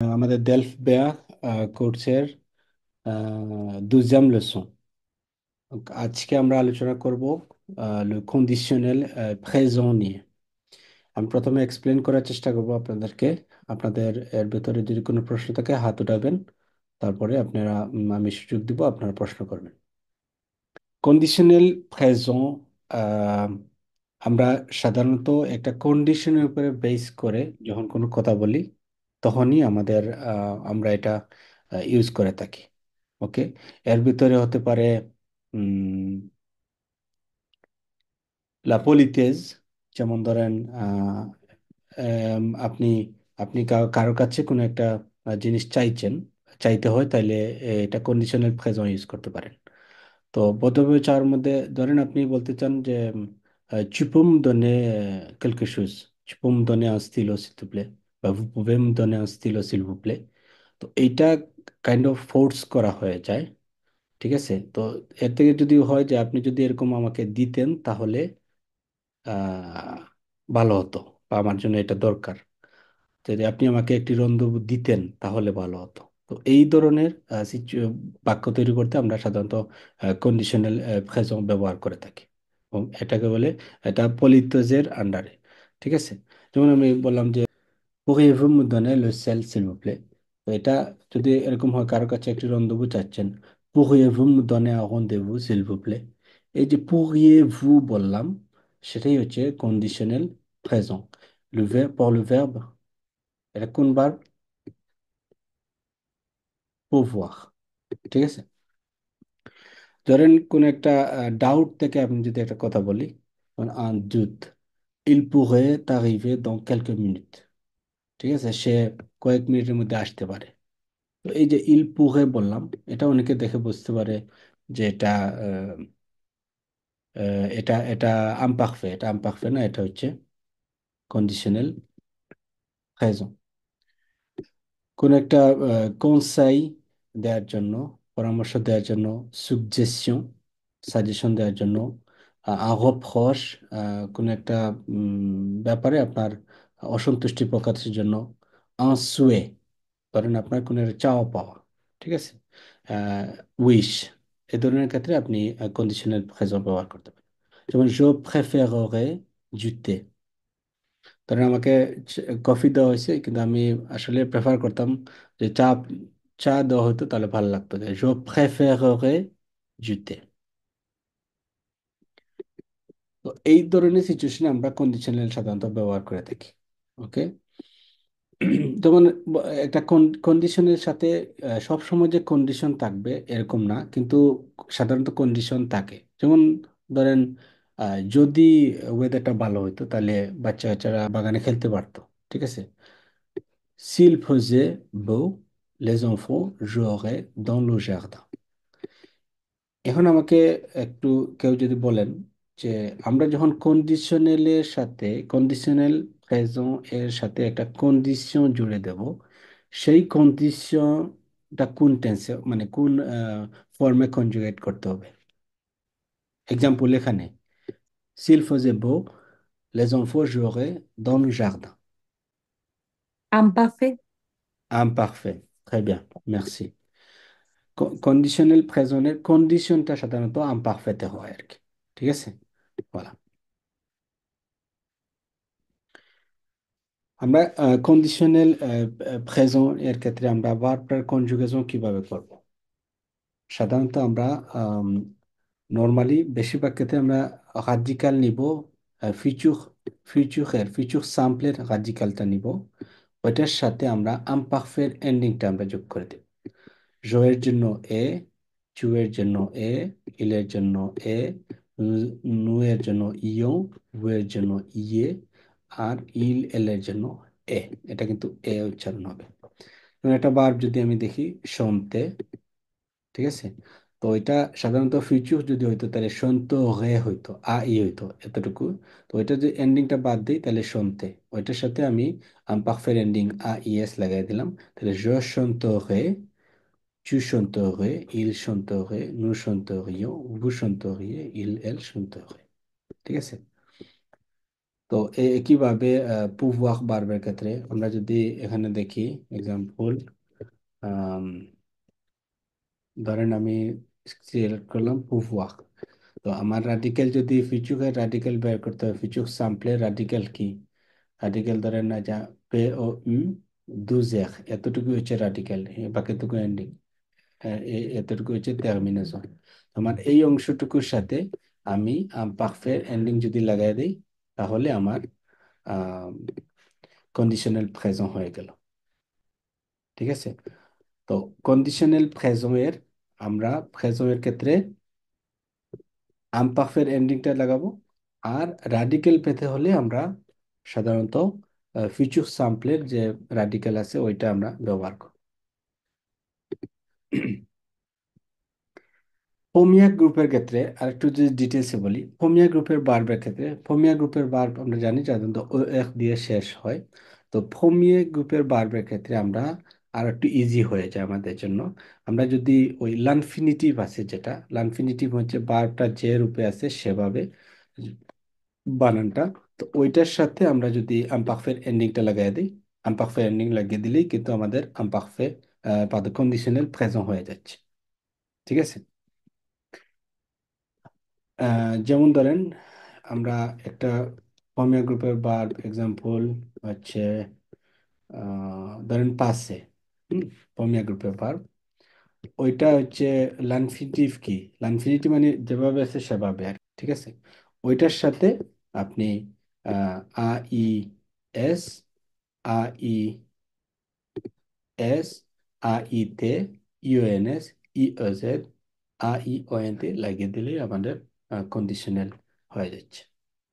আমাদের ডেলফবেয়া কোর্সের deuxième leçon। আজকে আমরা আলোচনা করব le conditionnel présent নিয়ে। আমি প্রথমে এক্সপ্লেন করার চেষ্টা করব আপনাদেরকে। আপনাদের এর ভেতরে যদি কোনো প্রশ্ন থাকে হাত উঠাবেন, তারপরে আপনারা আমি সুযোগ দিব, আপনারা প্রশ্ন করবেন। কন্ডিশনাল প্রেজেন্ট আমরা সাধারণত একটা কন্ডিশনের উপরে বেস করে যখন কোনো কথা বলি, তখনই আমরা এটা ইউজ করে থাকি। ওকে, এর ভিতরে হতে পারে লা পলিতেজ। যেমন ধরেন আপনি আপনি কারোর কাছে কোনো একটা জিনিস চাইতে হয়, তাইলে এটা কন্ডিশনাল প্রেজেন্ট ইউজ করতে পারেন। তো প্রথমে চার মধ্যে ধরেন আপনি বলতে চান যে tu peux me donner quelque chose, tu peux me donner un stylo s'il te plaît, বা vous pouvez me donner un stylo s'il vous plaît। তো এইটা কাইন্ড অফ ফোর্স করা হয়ে যায়। ঠিক আছে, তো এর থেকে যদি হয় যে আপনি যদি এরকম আমাকে দিতেন তাহলে আহ ভালো হতো, বা আমার জন্য এটা দরকার। যদি আপনি আমাকে একটি রন্ধু দিতেন তাহলে ভালো হতো। তো এই ধরনের বাক্য তৈরি করতে আমরা সাধারণত কন্ডিশনাল প্রেজেন্ট ব্যবহার করে থাকি, এবং এটাকে বলে, এটা পলিটোজের আন্ডারে। ঠিক আছে, যেমন আমি বললাম যে pourriez-vous me donner le sel s'il vous plaît। তো এটা যদি এরকম হয়, কারো কাছে একটি রন্ধু চাচ্ছেন, pourriez-vous me donner un rendez-vous s'il vous plaît। এই যে pourriez-vous বললাম, সেটাই হচ্ছে conditional present. pour le verbe, এটা কোন বার? pouvoir। ঠিক আছে, ধরেন কোন একটা ডাউট থেকে আমি যদি একটা কথা বলি, un doute, il pourrait arriver dans quelques minutes। ঠিক আছে, সে কয়েক মিনিটের মধ্যে আসতে পারে। তো এই যে ইল পুহে বললাম, এটা অনেকে দেখে বুঝতে পারে যে আহ, এটা আমপারফে। এটা আমপারফে না, এটা হচ্ছে কন্ডিশনাল প্রেজেন্ট। কোন একটা কনসাই দেওয়ার জন্য, পরামর্শ দেওয়ার জন্য, সুগজেশন, সাজেশন দেওয়ার জন্য, আরোপহস, কোন একটা ব্যাপারে আপনার অসন্তুষ্টি প্রকাশের জন্য, আনসুয়ে, ধরেন আপনার কোনো একটা চাওয়া পাওয়া। ঠিক আছে, উইশ, এ ধরনের ক্ষেত্রে আপনি কন্ডিশনাল প্রেজেন্ট ব্যবহার করতে পারেন। যেমন জো প্রেফেরেরে জু থে। ধরেন আমাকে কফি দেওয়া হয়েছে, কিন্তু আমি আসলে প্রেফার করতাম যে চা দেওয়া হতো, তাহলে ভালো লাগতো। জো প্রেফেরেরে জু থে। তো এই ধরনের সিচুয়েশনে আমরা কন্ডিশনাল সাধারণত ব্যবহার করে থাকি। ওকে, যেমন একটা কন্ডিশনের সাথে সব সময় যে কন্ডিশন থাকবে এরকম না, কিন্তু সাধারণত কন্ডিশন থাকে। যেমন ধরেন যদি ওয়েদারটা ভালো হতো, তাহলে বাচ্চা কাচ্চারা বাগানে খেলতে পারতো। ঠিক আছে, s'il faisait beau, les enfants joueraient dans le jardin। এখন আমাকে একটু কেউ যদি বলেন যে আমরা যখন কন্ডিশনালের সাথে, কন্ডিশনাল প্রেজেন্ট এর সাথে একটা কন্ডিশন জুড়ে দেব, সেই কন্ডিশনটা কোন টেন্সে, মানে কোন ফর্মে কনজুগেট করতে হবে। এক্সাম্পল এখানে, s'il faisait beau, les enfants joueraient dans le jardin। Imparfait. Imparfait, très bien, merci। Conditional প্রেজেন্টের কন্ডিশনটা সাধারণত আমপারফেক্টে হয় আর কি। ঠিক আছে, বলা। আমরা কন্ডিশনাল প্রেজেন্ট এর ক্ষেত্রে আমরা ভার্বটার কনজুগেশন কিভাবে করব? সাধারণত আমরা নর্মালি বেশিরভাগ ক্ষেত্রে আমরা রাডিকাল নিব, ফিউচার ফিউচার সাম্পলের রাডিকালটা নিব, ওইটার সাথে আমরা আমপারফেক্ট এন্ডিংটা আমরা যোগ করে দেব। জয়ের জন্য এ, চুয়ের জন্য এ, ইলের জন্য এ, নুয়ের জন্য ইয়ং, উয়ের জন্য ইয়ে, আর এলের জন্য এ। এটা কিন্তু এ উচ্চারণ হবে। যেমন একটা ভার্ব যদি আমি দেখি, শুনতে। ঠিক আছে, তো এটা সাধারণত ফিউচার যদি হইতো তাহলে সন্ত হে হইতো, ই হইতো এতটুকু। তো ওইটা যদি এন্ডিংটা বাদ দিই তাহলে শুনতে, ওইটার সাথে আমি পারফেক্ট এন্ডিং ইএস লাগাই দিলাম, তাহলে je chanterai, tu chanterais, il chanterait, nous chanterions, vous chanteriez, il, elle chanterait। ঠিক আছে, তো একইভাবে pouvoir ভার্বের ক্ষেত্রে আমরা যদি এখানে দেখি এক্সাম্পল, ধরেন আমি সিলেক্ট করলাম pouvoir। তো আমার রাডিক্যাল যদি ফিচুকের রাডিক্যাল বের করতে হয়, ফিচুক সাম্পলের রাডিক্যাল কি, রাডিক্যাল ধরেন না যা পে ও ইউ দুজের, এতটুকু হচ্ছে রাডিক্যাল, বাকিটুকু এন্ডিং, এতটুকু হচ্ছে টার্মিনেশন। আমার এই অংশটুকুর সাথে আমি পারফেক্ট এন্ডিং যদি লাগাই দিই, তাহলে আমার কন্ডিশনাল প্রেজেন্ট হয়ে গেল। ঠিক আছে? তো কন্ডিশনাল প্রেজেন্ট আমরা প্রেজেন্টের ক্ষেত্রে আনপারফেক্ট এন্ডিংটা লাগাবো। আর রাডিক্যাল পেতে হলে আমরা সাধারণত ফিউচার স্যাম্পলের যে রাডিক্যাল আছে ওইটা আমরা ব্যবহার করব। ফোমিয়া গ্রুপের ক্ষেত্রে আরেকটু যদি ডিটেলসে বলি, ফোমিয়া গ্রুপের বার্বের ক্ষেত্রে, ফোমিয়া গ্রুপের বার্ব আমরা জানি সাধারণত ও এক দিয়ে শেষ হয়। তো ফোমিয়া গ্রুপের বার্বের ক্ষেত্রে আমরা আর একটু ইজি হয়ে যায় আমাদের জন্য। আমরা যদি ওই লানফিনিটিভ আছে, যেটা লানফিনিটিভ হচ্ছে বার্বটা যে রূপে আছে সেভাবে বানানটা, তো ওইটার সাথে আমরা যদি আনপারফেক্ট এন্ডিংটা লাগাই দিই, আনপারফেক্ট এন্ডিং লাগিয়ে দিলেই কিন্তু আমাদের আনপারফেক্ট কন্ডিশনাল প্রেজেন্ট হয়ে যাচ্ছে। ঠিক আছে? যেমন ধরেন আমরা একটা ফর্মিয়া গ্রুপের বার এক্সাম্পল হচ্ছে ধরেন পাশে, ফর্মিয়া গ্রুপের বার, ওইটা হচ্ছে লানফিনিটিভ কি, লানফিনিটিভ মানে যেভাবে আছে সেভাবে আর কি, ঠিক আছে? ওইটার সাথে আপনি আ ই এস, আ ই এস, আ ই তে, ইউএনএস, ইওজেড, আ ই ও এন তে লাগিয়ে দিলেই আমাদের কন্ডিশনাল হয়ে যাচ্ছে।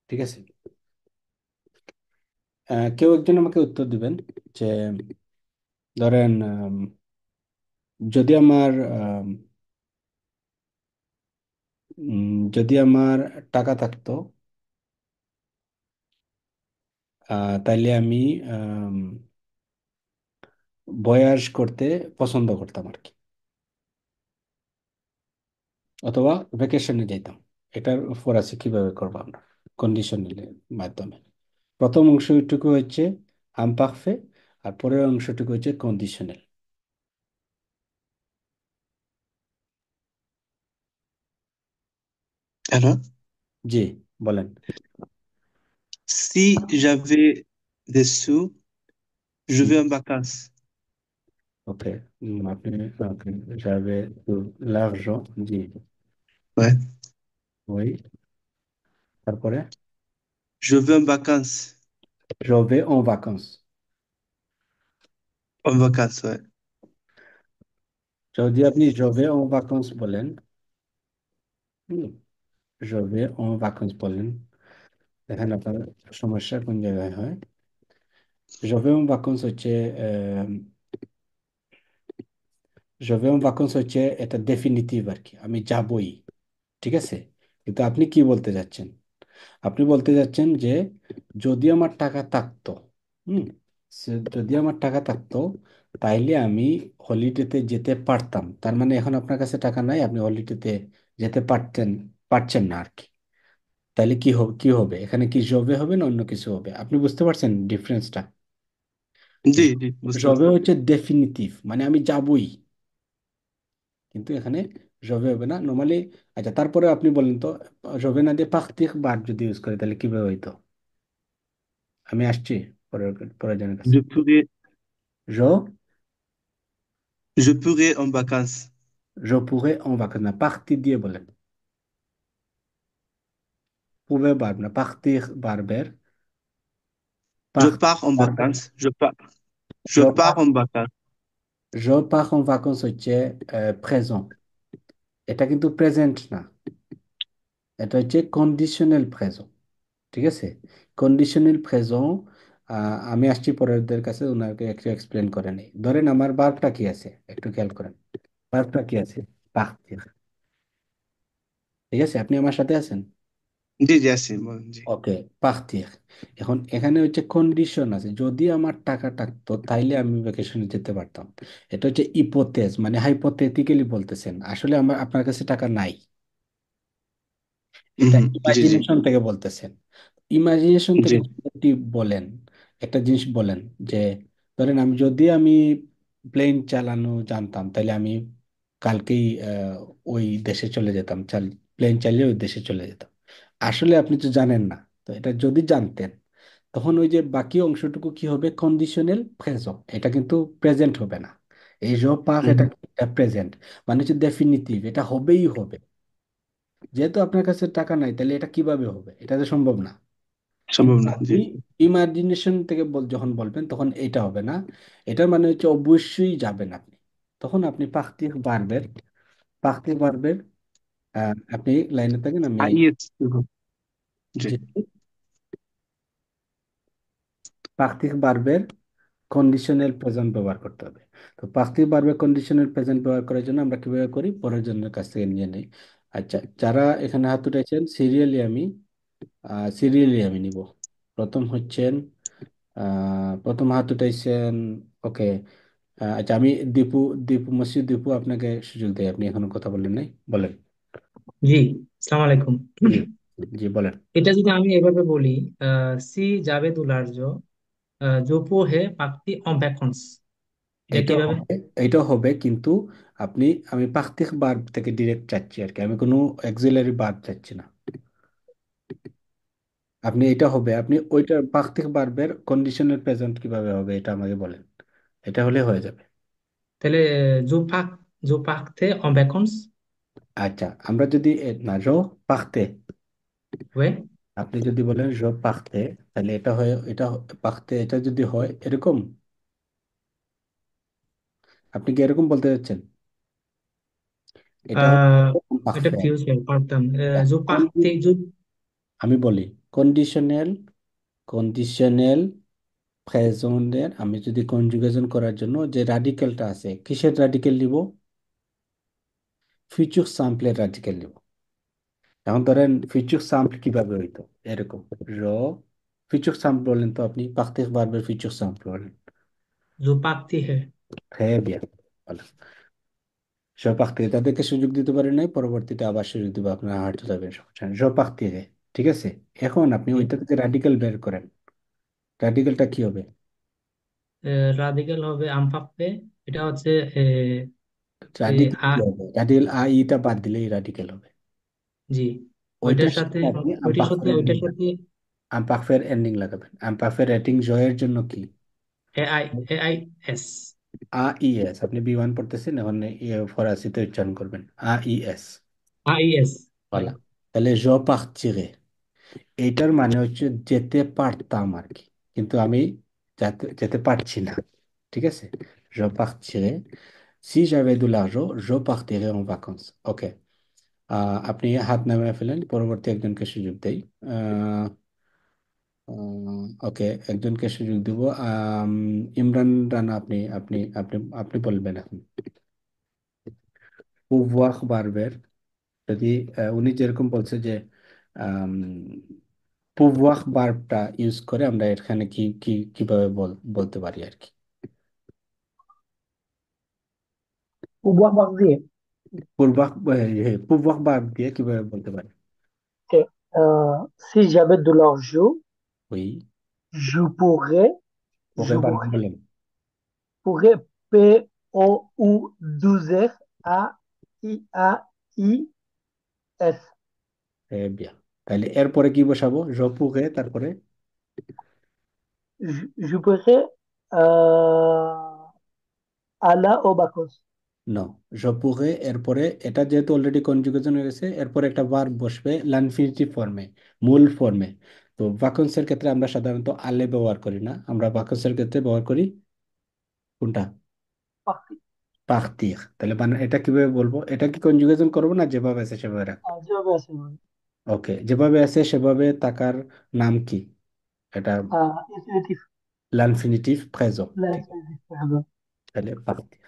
ঠিক আছে? কেউ একজন আমাকে উত্তর দিবেন যে ধরেন যদি আমার যদি আমার টাকা থাকতো, তাইলে আমি আম, ভয়াজ করতে পছন্দ করতাম আর কি, অথবা ভ্যাকেশনে যেতাম। এটার ফরাসি কিভাবে করবো আমরা কন্ডিশনালের মাধ্যমে? প্রথম অংশটুকু হচ্ছে আমপারফে, আর পরের অংশটুকু হচ্ছে কন্ডিশনাল। Alors, জি, বলেন। si j'avais des sous, je vais en vacances. Okay, আপনি যাবে l'argent, জি, Ouais. ওই, তারপরে Je vais en vacances. je vais en vacances। En vacances, ouais. যদি আপনি je vais en vacances বলেন, হুম, je vais en vacances বলেন, দেখেন আপনার সমস্যা কোন জায়গায় হয়। je vais en vacances হচ্ছে আহ, je vais en vacances হচ্ছে এটা ডেফিনিটিভ আর কি, আমি যাবই। ঠিক আছে? কিন্তু আপনি কি বলতে যাচ্ছেন? আপনি বলতে যাচ্ছেন যে যদি আমার টাকা থাকতো, হুম, যদি আমার টাকা থাকতো তাইলে আমি হলিডেতে যেতে পারতাম। তার মানে এখন আপনার কাছে টাকা নাই, আপনি হলিডেতে যেতে পারছেন না আর কি। তাইলে কি হবে, কি হবে এখানে, কি জবে হবে না অন্য কিছু হবে? আপনি বুঝতে পারছেন ডিফারেন্সটা? বুঝতে জবে পারছি। হচ্ছে ডেফিনিটিভ, মানে আমি যাবই, কিন্তু এখানে জবে হবে না নর্মালি। আচ্ছা, তারপরে আপনি বলেন তো, জবে না দিয়ে পাখতিক বার যদি ইউজ করে তাহলে কিভাবে হইতো? আমি আসছি পরের পরের জনের কাছে। Je pourrais, Je, je pourrais en vacances. je pourrais en vacances না, পাখতি দিয়ে বলেন। পুবে বার না, পাখতির বারবের, Je পাখ pars en বারবের। vacances. Je Je pars pars, en vacances. je pars en vacances হচ্ছে প্রেজেন্ট, এটা কিন্তু প্রেজেন্ট না, এটা হচ্ছে কন্ডিশনাল প্রেজেন্ট। ঠিক আছে? কন্ডিশনাল প্রেজেন্ট, আমি আসছি পরেরদের কাছে, ওনাকে একটু এক্সপ্লেন করে নেই। ধরেন আমার বার্বটা কি আছে একটু খেয়াল করেন, বার্বটা কি আছে, পাখতির। ঠিক আছে? আপনি আমার সাথে আছেন? জি, জি, আসি, বলেন, জি। ওকে, পাখতির। এখন এখানে হচ্ছে কন্ডিশন আছে, যদি আমার টাকা থাকতো তাইলে আমি ভ্যাকেশনে যেতে পারতাম। এটা হচ্ছে ইপোথেস, মানে হাইপোথেটিক্যালি বলতেছেন, আসলে আমার আপনার কাছে টাকা নাই, এটা জি, জি। ইমাজিনেশন থেকে বলতেছেন। ইমাজিনেশন জি। থেকে যদি আপনি বলেন, একটা জিনিস বলেন যে ধরেন আমি প্লেন চালানো জানতাম, তাহলে আমি কালকেই ওই দেশে চলে যেতাম, প্লেন চালিয়ে ওই দেশে চলে যেতাম। আসলে আপনি তো জানেন না। তো এটা যদি জানতেন, তখন ওই যে বাকি অংশটুকু কি হবে, কন্ডিশনাল প্রেজেন্ট, এটা কিন্তু প্রেজেন্ট হবে না। এই যে পাক, হুম, এটা প্রেজেন্ট, মানে হচ্ছে ডেফিনিটিভ, এটা হবেই হবে। যেহেতু আপনার কাছে টাকা নাই, তাহলে এটা কিভাবে হবে? এটা তো সম্ভব না। সম্ভব কিন্তু না, জি। আপনি ইমাজিনেশন থেকে যখন বলবেন, তখন এটা হবে না। এটার মানে হচ্ছে অবশ্যই যাবেন আপনি। তখন আপনি পাখতিক বাড়বের আপনি লাইনে থাকেন, আমি আইএস, জি। যে পাখতিক বাড়বের কন্ডিশনাল প্রেজেন্ট ব্যবহার করতে হবে। তো পাখতিক বাড়বের কন্ডিশনাল প্রেজেন্ট ব্যবহার করার জন্য আমরা কিভাবে করি, পরের জনের কাছ থেকে নিয়ে নেই। আচ্ছা, যারা এখানে হাত উঠাইছেন, সিরিয়ালি আমি নিব। প্রথম হচ্ছেন, প্রথম হাত উঠাইছেন। ওকে। আচ্ছা, আমি দীপু, দীপু আপনাকে সুযোগ দেই, আপনি এখনো কথা বলেন নাই, বলেন। জি, আসসালামু আলাইকুম। জি, জি বলেন। এটা যদি আমি এভাবে বলি, সি জাভেদুল আরজো জোপো হে পাখতি en vacances, এটা এটা কিভাবে? হবে, এটা হবে, কিন্তু আপনি, আমি প্রাকৃতিক ভার্ব থেকে ডিরেক্ট চাচ্ছি আর কি, আমি কোনো অক্সিলারি ভার্ব চাচ্ছি না। আপনি এটা হবে, আপনি ওইটা প্রাকৃতিক ভার্বের কন্ডিশনাল প্রেজেন্ট কিভাবে হবে, এটা আমাকে বলেন। এটা হলে হয়ে যাবে। তাহলে জো পাক জো পাকতে en vacances, আচ্ছা, আমরা যদি না রো পাখতে, ওয়ে আপনি যদি বলেন রো পাখতে, তাহলে এটা হয়, পাখতে, এটা যদি হয় এরকম, আপনি কি এরকম বলতে যাচ্ছেন? এটা হচ্ছে আহ এটা পারফেক্ট। ফিউচার পারতাম। জো পাকতে জো আমি বলি কন্ডিশনাল, কন্ডিশনাল প্রেজেন্টের আমি যদি কনজুগেশন করার জন্য যে রাডিক্যালটা আছে, কিসের রাডিক্যাল নিব? ফিউচার স্যাম্পলের রাডিক্যাল নিব। এখন ধরেন ফিউচার স্যাম্পল কিভাবে হইতো, এরকম র ফিউচার স্যাম্পল বলেন তো, আপনি পাকতে পারবেন ফিউচার স্যাম্পল বলেন। জো পাকতি হে। হ্যাঁ বিয়া, বলেন। স্বপাক থেকে তাদেরকে সুযোগ দিতে পারেন নাই, পরবর্তীতে আবার সুযোগ দিব, আপনার হাঁটতে যাবেন, সমস্যা নেই। স্বপাক থেকে, ঠিক আছে। এখন আপনি জি, ওইটা থেকে রাডিক্যাল বের করেন, রাডিক্যালটা কি হবে? রাদিকাল হবে আম পাকতে। এটা হচ্ছে রাডিক্যাল আ, কি হবে? রাডিক্যাল ইটা বাদ দিলেই রাডিক্যাল হবে। জি, ওইটার ওইটার সাথে সাথে আপনি ওইটার সাথে আম্পাকফের এন্ডিং লাগাবেন। আম্পাকফের রেটিং জয়ের জন্য কি? AI S. আইএস, আপনি বি1 পড়তেছেন, এখন ফরাসিতে উচ্চারণ করবেন। আইএস, আইএস, বলা। তাহলে জ পাকচিরে, এইটার মানে হচ্ছে যেতে পারতাম আর কি, কিন্তু আমি যেতে পারছি না। ঠিক আছে। জ পাকচিরে, সি j'avais de l'argent je partirais en vacances। Okay. আপনি হাত নামিয়ে ফেলেন, পরবর্তী একজনকে সুযোগ দেই। ওকে, একজনকে সুযোগ দিব। ইমরান রানা, আপনি বলবেন এখন। pouvoir বার্বের, যদি উনি যেরকম বলছে যে pouvoir বার্বটা ইউজ করে আমরা এখানে কি কি কিভাবে বলতে পারি আর কি। pouvoir marquer. pouvoir বার্ব দিয়ে কিভাবে বলতে পারি? Ok. Si j'avais de l'argent, ওই je pourrais, ওকে je বার্ব pourrais, বলেন। pourrais P-O-U-R-A-I-A-I-S. বিয়া, তাহলে এরপরে কি বসাবো? জপুকে, তারপরে Je pourrais aller aux vacances. ন, জপুকে এরপরে, এটা যেহেতু অলরেডি কনজুগেশন হয়ে গেছে, এরপরে একটা ভার্ব বসবে ইনফিনিটিভ ফর্মে, মূল ফর্মে। তো ভাকান্সের ক্ষেত্রে আমরা সাধারণত আলে ব্যবহার করি না, আমরা ভাকান্সের ক্ষেত্রে ব্যবহার করি কোনটা? Parti. পাখতির। তাহলে মানে এটা কিভাবে বলবো, এটা কি কনজুগেশন করবো না যেভাবে আছে সেভাবে রাখবো? Ah, je vais essayer. ওকে, যেভাবে আছে সেভাবে তাকার নাম কি? এটা Infinitif. l'infinitif présent, ঠিক আছে। L'infinitif, pardon. তাহলে partir,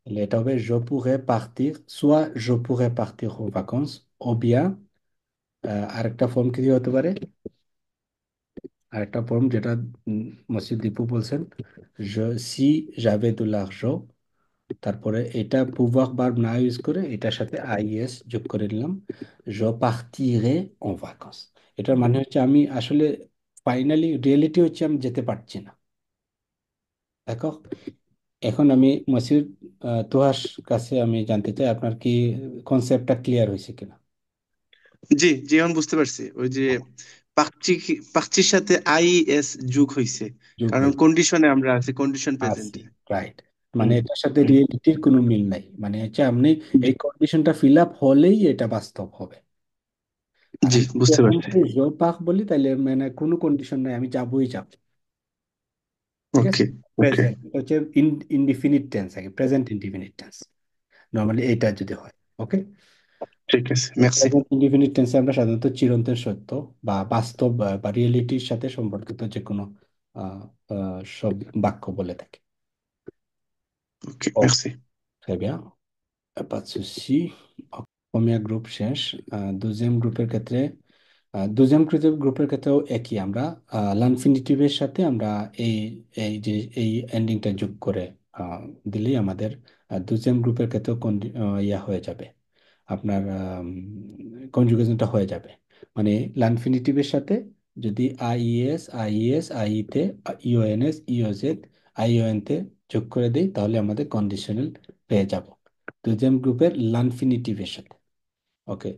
তাহলে এটা হবে je pourrais partir, soit je pourrais partir en vacances, ou bien আরেকটা ফর্ম কি হতে পারে, আরেকটা ফর্ম যেটা মসজিদ দীপু বলছেন, je si j'avais de l'argent, তারপরে এটা pouvoir verb না ইউজ করে এটার সাথে আইএস যোগ করে নিলাম, je partirai en vacances। এটার মানে হচ্ছে আমি আসলে ফাইনালি রিয়েলিটি হচ্ছে আমি যেতে পারছি না। দেখো, এখন আমি মসির তোহার কাছে আমি জানতে চাই আপনার কি কনসেপ্টটা ক্লিয়ার হয়েছে কিনা। জি জি, এখন বুঝতে পারছি। ওই যে পাকচি, পাকচির সাথে আইএস যোগ হয়েছে, যোগ কারণ হয়ে কন্ডিশনে আমরা আছি, কন্ডিশন আসি, প্রেজেন্টে। রাইট। মানে হুম। এটার সাথে হুম। রিয়েলিটির কোনো মিল নাই, মানে হচ্ছে আপনি এই কন্ডিশনটা ফিল আপ হলেই এটা বাস্তব হবে। আর জি, আমি যদি বুঝতে এখন পারছি। যদি জো পাক বলি তাহলে মানে কোনো কন্ডিশন নাই, আমি যাবোই যাব। ঠিক আছে। ওকে। ওকে। প্রেজেন্ট এটা হচ্ছে ইনডিফিনিট টেন্স, আগে প্রেজেন্ট ইনডিফিনিট টেন্স নর্মালি এটা যদি হয়। ওকে। ঠিক আছে, মেরসি। প্রেজেন্ট ইনডিফিনিট টেন্সে আমরা সাধারণত চিরন্তন সত্য বা বাস্তব বা রিয়েলিটির সাথে সম্পর্কিত যে কোনো আহ, সব বাক্য বলে থাকি। ওকে, ও, মেরসি। très bien, pas de souci. প্রথম গ্রুপ শেষ। দুজিয়াম গ্রুপের ক্ষেত্রে গ্রুপের ক্ষেত্রেও একই, আমরা লানফিনিটিভের সাথে আমরা এই এই যে এই এন্ডিংটা যোগ করে আহ, দিলেই আমাদের দুজিয়াম গ্রুপের ক্ষেত্রেও ইয়া হয়ে যাবে, আপনার কনজুগেশনটা হয়ে যাবে। মানে লানফিনিটিভের সাথে যদি আইইএস আইইএস আইইতে ইওএনএস ইওজেড আইওএন তে যোগ করে দেই তাহলে আমাদের কন্ডিশনাল পেয়ে যাব দুজিয়াম গ্রুপের লানফিনিটিভের সাথে। ওকে,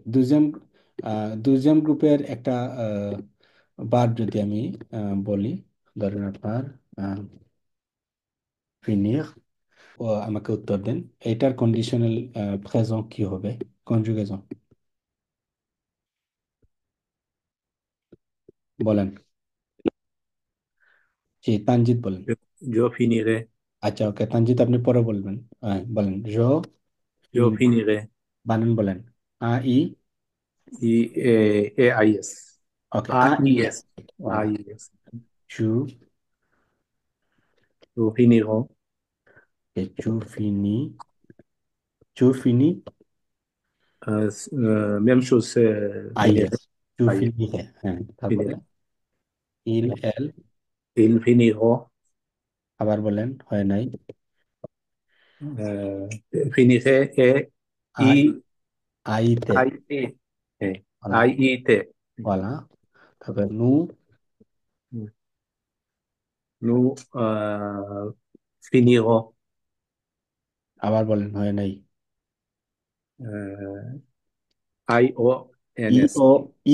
দুজিয়াম গ্রুপের একটা বার যদি আমি বলি, ধরেন আপনার ফিনির, ও আমাকে উত্তর দেন এটার কন্ডিশনাল প্রেজেন্ট কি হবে, কনজুগেশন বলেন। জি, তানজিদ বলেন। Yo finirai, আচ্ছা, ওকে তানজিদ আপনি পরে বলবেন। হ্যাঁ বলেন, yo ফিন finiré, বানান বলেন। ই, AIS, ওকে আইএস, AIS, ওয়ালা, AIS, চু, yo finirons, চু ফিনি, চু ফিনি, même chose, আইএস, finirai, চু AIS, ফিনি, হ্যাঁ হ্যাঁ, তারপরে finirai. ইল এল, Ils finiront, আবার বলেন, হয় নাই। finirai, আই, I, আইতে, I, ওলা, IIT. ওয়ালা, তারপরে নু, Nous finirons, আবার বলেন, হয় নাই। euh, ই IONS, ও,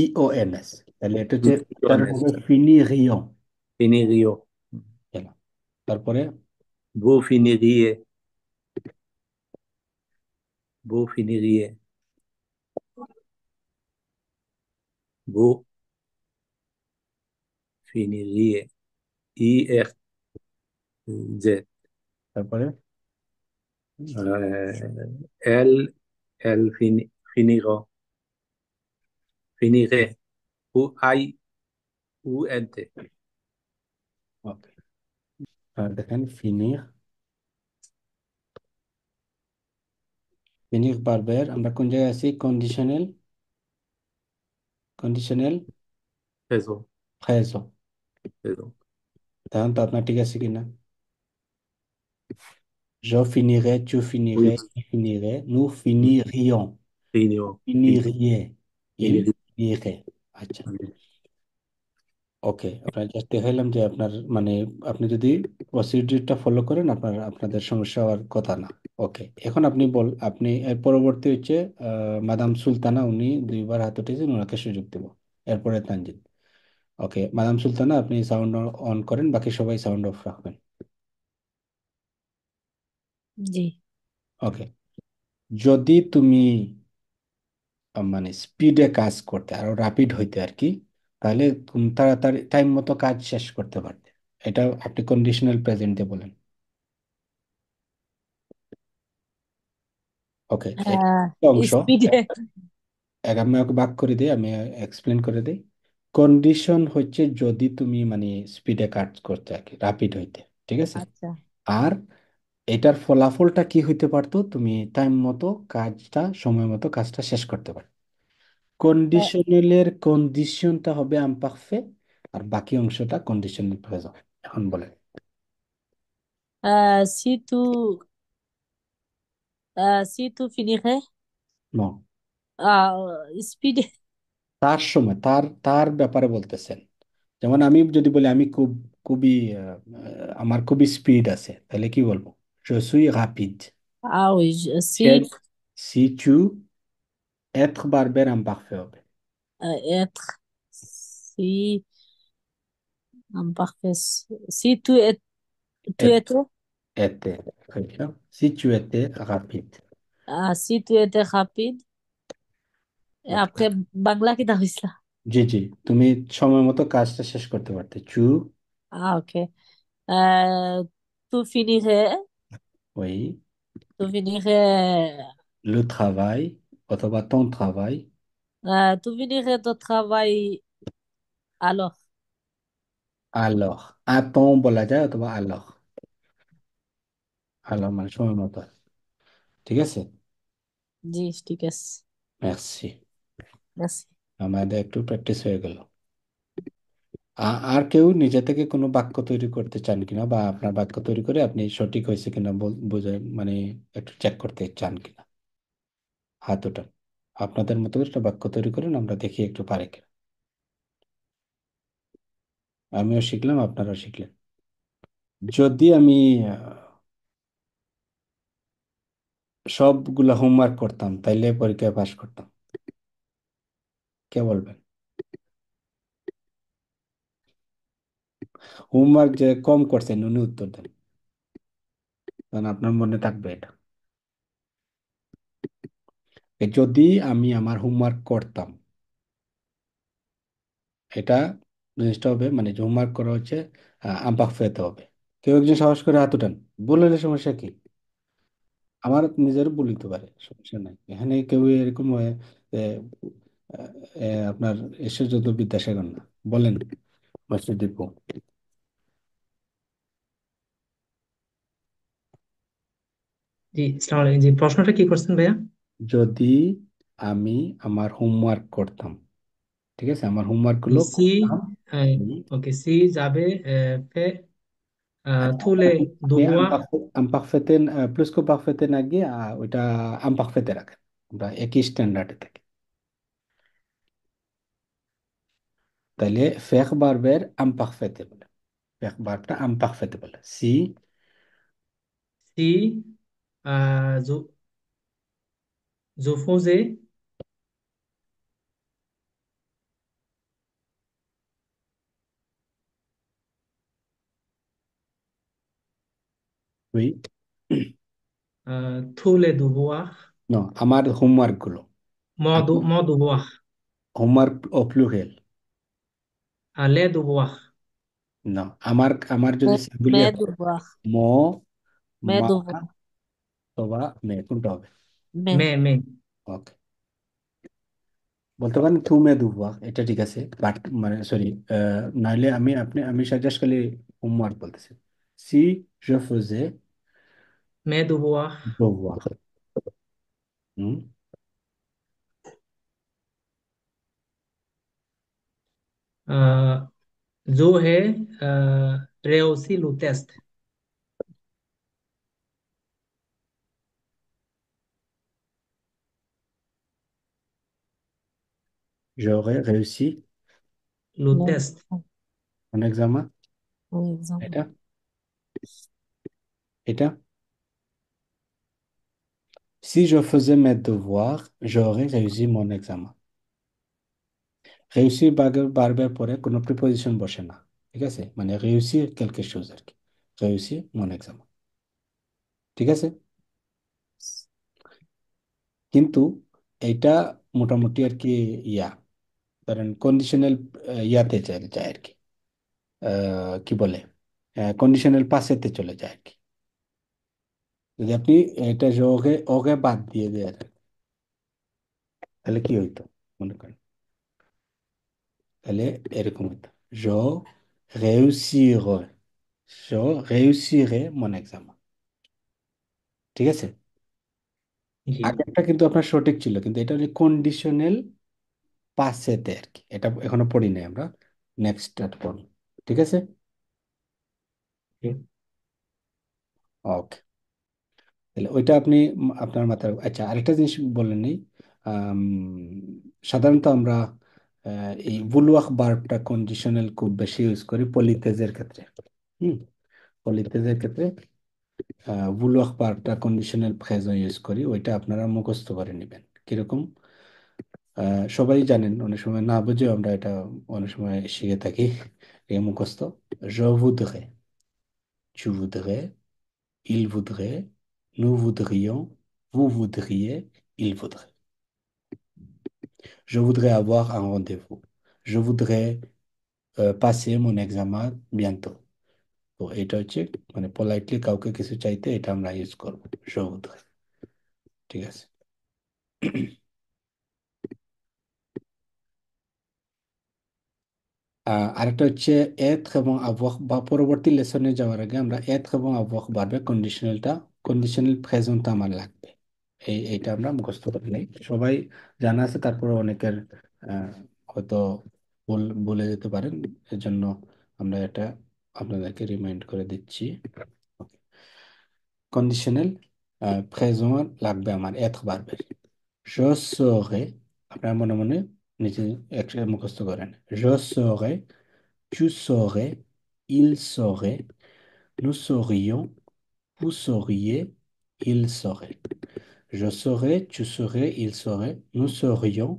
ইওএনএস, তাহলে এটা হচ্ছে উচ্চারণ হবে IONS, ফিনিরিয়ন। finirions. গেল। তারপরে Vous finiriez, vous finiriez, vous finiriez, IRZ. তারপরে Elle, elle finira, finirait, ou I, ou NT. ওকে, দেখেন ফিনির, ফিনির বারবার আমরা কোন জায়গায় আছি, কন্ডিশনাল, কন্ডিশনাল Raison, ফ্রেজো। raison. তখন তো আপনার ঠিক আছে কিনা, je finirai, tu Oui, finirais, il finirait, nous finirions, finira, finiriez, il finirait. finirait। আচ্ছা, ওকে, আপনার জাস্ট দেখাইলাম যে আপনার মানে আপনি যদি প্রসিডিউরটা ফলো করেন আপনাদের সমস্যা হওয়ার কথা না। ওকে, এখন আপনি এর পরবর্তী হচ্ছে মাদাম সুলতানা, উনি দুইবার হাত উঠেছেন, ওনাকে সুযোগ দেব। এরপরে তানজিদ। ওকে, মাদাম সুলতানা আপনি সাউন্ড অন করেন, বাকি সবাই সাউন্ড অফ রাখবেন। জি। ওকে, যদি তুমি মানে স্পিডে কাজ করতে আরো র্যাপিড হইতে আর কি, তাহলে তুমি তাড়াতাড়ি টাইম মতো কাজ শেষ করতে পারতে, এটা আপনি কন্ডিশনাল প্রেজেন্ট দিয়ে বলেন। ওকে, এটা একটা অংশ। স্পিডে। আমি ওকে ভাগ করে দিই, আমি এক্সপ্লেন করে দিই। কন্ডিশন হচ্ছে যদি তুমি মানে স্পিডে কাজ করতে আর কি, র্যাপিড হইতে, ঠিক আছে। আচ্ছা। আর এটার ফলাফলটা কি হইতে পারতো, তুমি টাইম মতো কাজটা সময় মতো কাজটা শেষ করতে পারো। কন্ডিশনালের কন্ডিশনটা হবে আনপারফে, আর বাকি অংশটা কন্ডিশনাল প্রেজেন্ট। এখন বলেন। Si tu, si tu finirais, no, speed. তার সময় তার তার ব্যাপারে বলতেছেন। যেমন আমি যদি বলি আমি খুবই আমার খুবই স্পিড আছে, তাহলে কি বলবো? Je suis rapide. Ah oui, সে si si tu être barber imparfait হবে। être, si imparfait, si tu Et- étais, était, très bien. Si tu étais rapide. si tu étais rapide, et Ok. après, Bangla কি দাঁড়িয়েছিল? জি জি, তুমি সময় মতো কাজটা শেষ করতে পারতে। চু, Ah, ok. Tu finirais, oui, tu finirais, le travail, অথবা ton travail, tu finirais ton travail alors. alors, à ton বলা যায় অথবা alors, alors মানে সময় মতো, ঠিক আছে। জি, ঠিক আছে। মেরসি। Merci. আমাদের একটু প্র্যাকটিস হয়ে গেল। আর কেউ নিজে থেকে কোনো বাক্য তৈরি করতে চান কিনা, বা আপনার বাক্য তৈরি করে আপনি সঠিক হয়েছে কিনা বুঝে মানে একটু চেক করতে চান কিনা? হাত ওঠান। আপনাদের মতো করে একটা বাক্য তৈরি করেন, আমরা দেখি একটু পারে কিনা। আমিও শিখলাম, আপনারাও শিখলেন। যদি আমি সবগুলা হোমওয়ার্ক করতাম তাইলে পরীক্ষায় পাশ করতাম, কে বলবেন? হোমওয়ার্ক যে কম করছেন উনি উত্তর দেন, কারণ আপনার মনে থাকবে এটা। যদি আমি আমার হোমওয়ার্ক করতাম, এটা জিনিসটা হবে মানে যে হোমওয়ার্ক করা হচ্ছে আম্পাক ফেতে হবে। কেউ একজন সাহস করে হাত উঠান, বললে সমস্যা কি? আমার নিজেরও বলিতে পারে, সমস্যা নাই এখানে। কেউ এরকম হয় যে, আপনার ঈশ্বরচন্দ্র বিদ্যাসাগর না, বলেন মাস্টার দীপু। জি, আসসালামু আলাইকুম। জি, প্রশ্নটা কি করছেন ভাইয়া? যদি আমি আমার হোমওয়ার্ক করতাম, ঠিক আছে, আমার হোমওয়ার্ক গুলো সি, করতাম। হুম। ওকে, সি যাবে ফে আচ্ছা, থুলে আপনি দুবুয়া। আম্পাকফেতে প্লুস কো পাকফেতে না গিয়ে ওইটা আম্পাকফেতে রাখেন, আমরা একই স্ট্যান্ডার্ডে থাকি। তাহলে ফেক বারবের আম্পাকফেতে বলে, ফেক বারবটা আম্পাকফেতে বলে। সি, সি জু জুফোজে উই, থুলে দুবুয়া নো, আমার হোমওয়ার্ক গুলো, ম দুবুয়া হোমওয়ার্ক ও প্লুরাল। লে দুবুয়া না, আমার আমার যদি সিঙ্গুলিয়ার Mais হয়, devoir, ম, mais মা devoir, অথবা মে, কোনটা হবে? মে ওকে, বলতে পারেন তুমে দুবা, এটা ঠিক আছে, বাট মানে সরি, নাইলে আমি সাজেস্ট খালি হোমওয়ার্ক বলতেছি। সি je faisais মে দুবুয়া devoir। হুম, जो है réussi le test। j'aurais réussi Le mais test mon examen। par exemple. এটা এটা si je faisais mes devoirs j'aurais réussi mon examen। réussir বারবার পরে কোনো প্রিপোজিশন বসে না, ঠিক আছে, মানে réussir quelque chose আর কি, réussir mon examen, ঠিক আছে। কিন্তু এইটা মোটামুটি আর কি, ইয়া ধরেন কন্ডিশনাল ইয়াতে চলে যায় আর কি, কি বলে, কন্ডিশনাল পাসেতে চলে যায় আর কি। যদি আপনি এটা ওকে ওকে বাদ দিয়ে দেন, তাহলে কি হইতো মনে করেন? তাহলে এরকম হইতো, জো réussirai, জো réussirai mon examen, ঠিক আছে। जी। আগেরটা কিন্তু আপনার সঠিক ছিল, কিন্তু এটা হচ্ছে কন্ডিশনাল পাসেতে আর কি, এটা এখনো পড়ি নাই আমরা, নেক্সট পড়ব, ঠিক আছে। जी। ওকে, তাহলে ওইটা আপনি আপনার মাথায়। আচ্ছা, আরেকটা জিনিস বললেন নেই, আম, সাধারণত আমরা এই vouloir ভার্বটা কন্ডিশনাল খুব বেশি ইউজ করি পলিতেজের ক্ষেত্রে। হুম পলিতেজের ক্ষেত্রে vouloir ভার্বটা কন্ডিশনাল ফ্রেজও ইউজ করি, ওইটা আপনারা মুখস্থ করে নেবেন। কিরকম? সবাই জানেন, অনেক সময় না বুঝেও আমরা এটা অনেক সময় শিখে থাকি। এই মুখস্থ: je voudrais, tu voudrais, il voudrait, nous voudrions, vous voudriez, il voudrait. Je voudrais avoir un rendez-vous. Je voudrais passer mon examen bientôt. তো এটা হচ্ছে মানে পোলাইটলি কাউকে কিছু চাইতে এটা আমরা ইউজ করবো, je voudrais। ঠিক আছে। আরেকটা হচ্ছে être এবং avoir, বা পরবর্তী লেসনে যাওয়ার আগে আমরা être এবং avoir ভার্বের কন্ডিশনাল প্রেজেন্ট আমার লাগবে। এইটা আমরা মুখস্থ করে নেই, সবাই জানা আছে, তারপরে অনেকের আহ, হয়তো বলে যেতে পারেন, এজন্য আমরা এটা আপনাদেরকে রিমাইন্ড করে দিচ্ছি। কন্ডিশনাল প্রেজেন্ট লাগবে আমার être ভার্বের। je serai, আপনারা মনে মনে নিজে একসাথে মুখস্থ করেন: je serai, tu saurais, il saurait, nous saurions, vous sauriez, il saurait. Je saurais, tu saurais, il saurait, nous saurions,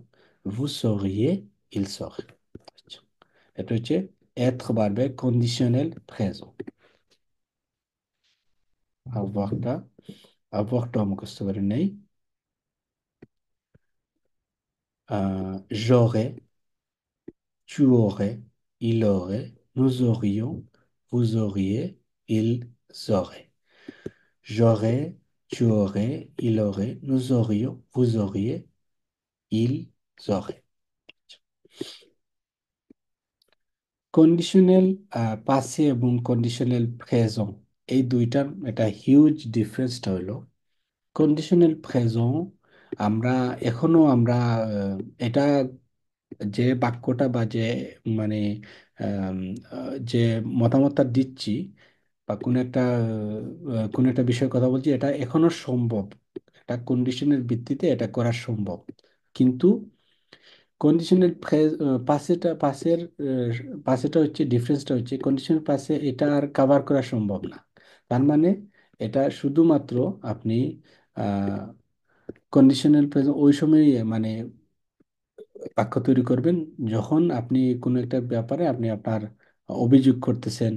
vous sauriez, il saurait. এটা হচ্ছে être ভার্বে কন্ডিশনাল প্রেজেন্ট। আবহাওয়াটা মুখস্থ করে নেই: j'aurais, tu aurais, il aurait, nous aurions, vous auriez, ils auraient. J'aurais, tu aurais, il aurait, nous aurions, vous auriez, ils auraient. Conditional পাসে এবং conditional present, এই দুইটার একটা হিউজ ডিফারেন্সটা হলো কন্ডিশনাল প্রেজেন্ট আমরা আমরা এটা যে বাক্যটা বা যে মানে আম, যে মতামতটা দিচ্ছি বা কোনো একটা বিষয়ে কথা বলছি, এটা এখনো সম্ভব, এটা কন্ডিশনের ভিত্তিতে এটা করা সম্ভব। কিন্তু কন্ডিশনাল পাশেটা হচ্ছে ডিফারেন্সটা হচ্ছে কন্ডিশনাল পাশে এটা আর কাভার করা সম্ভব না। তার মানে এটা শুধুমাত্র আপনি কন্ডিশনাল প্রেজেন্ট ওই সময় মানে বাক্য তৈরি করবেন যখন আপনি কোনো একটা ব্যাপারে আপনি আপনার অভিযোগ করতেছেন,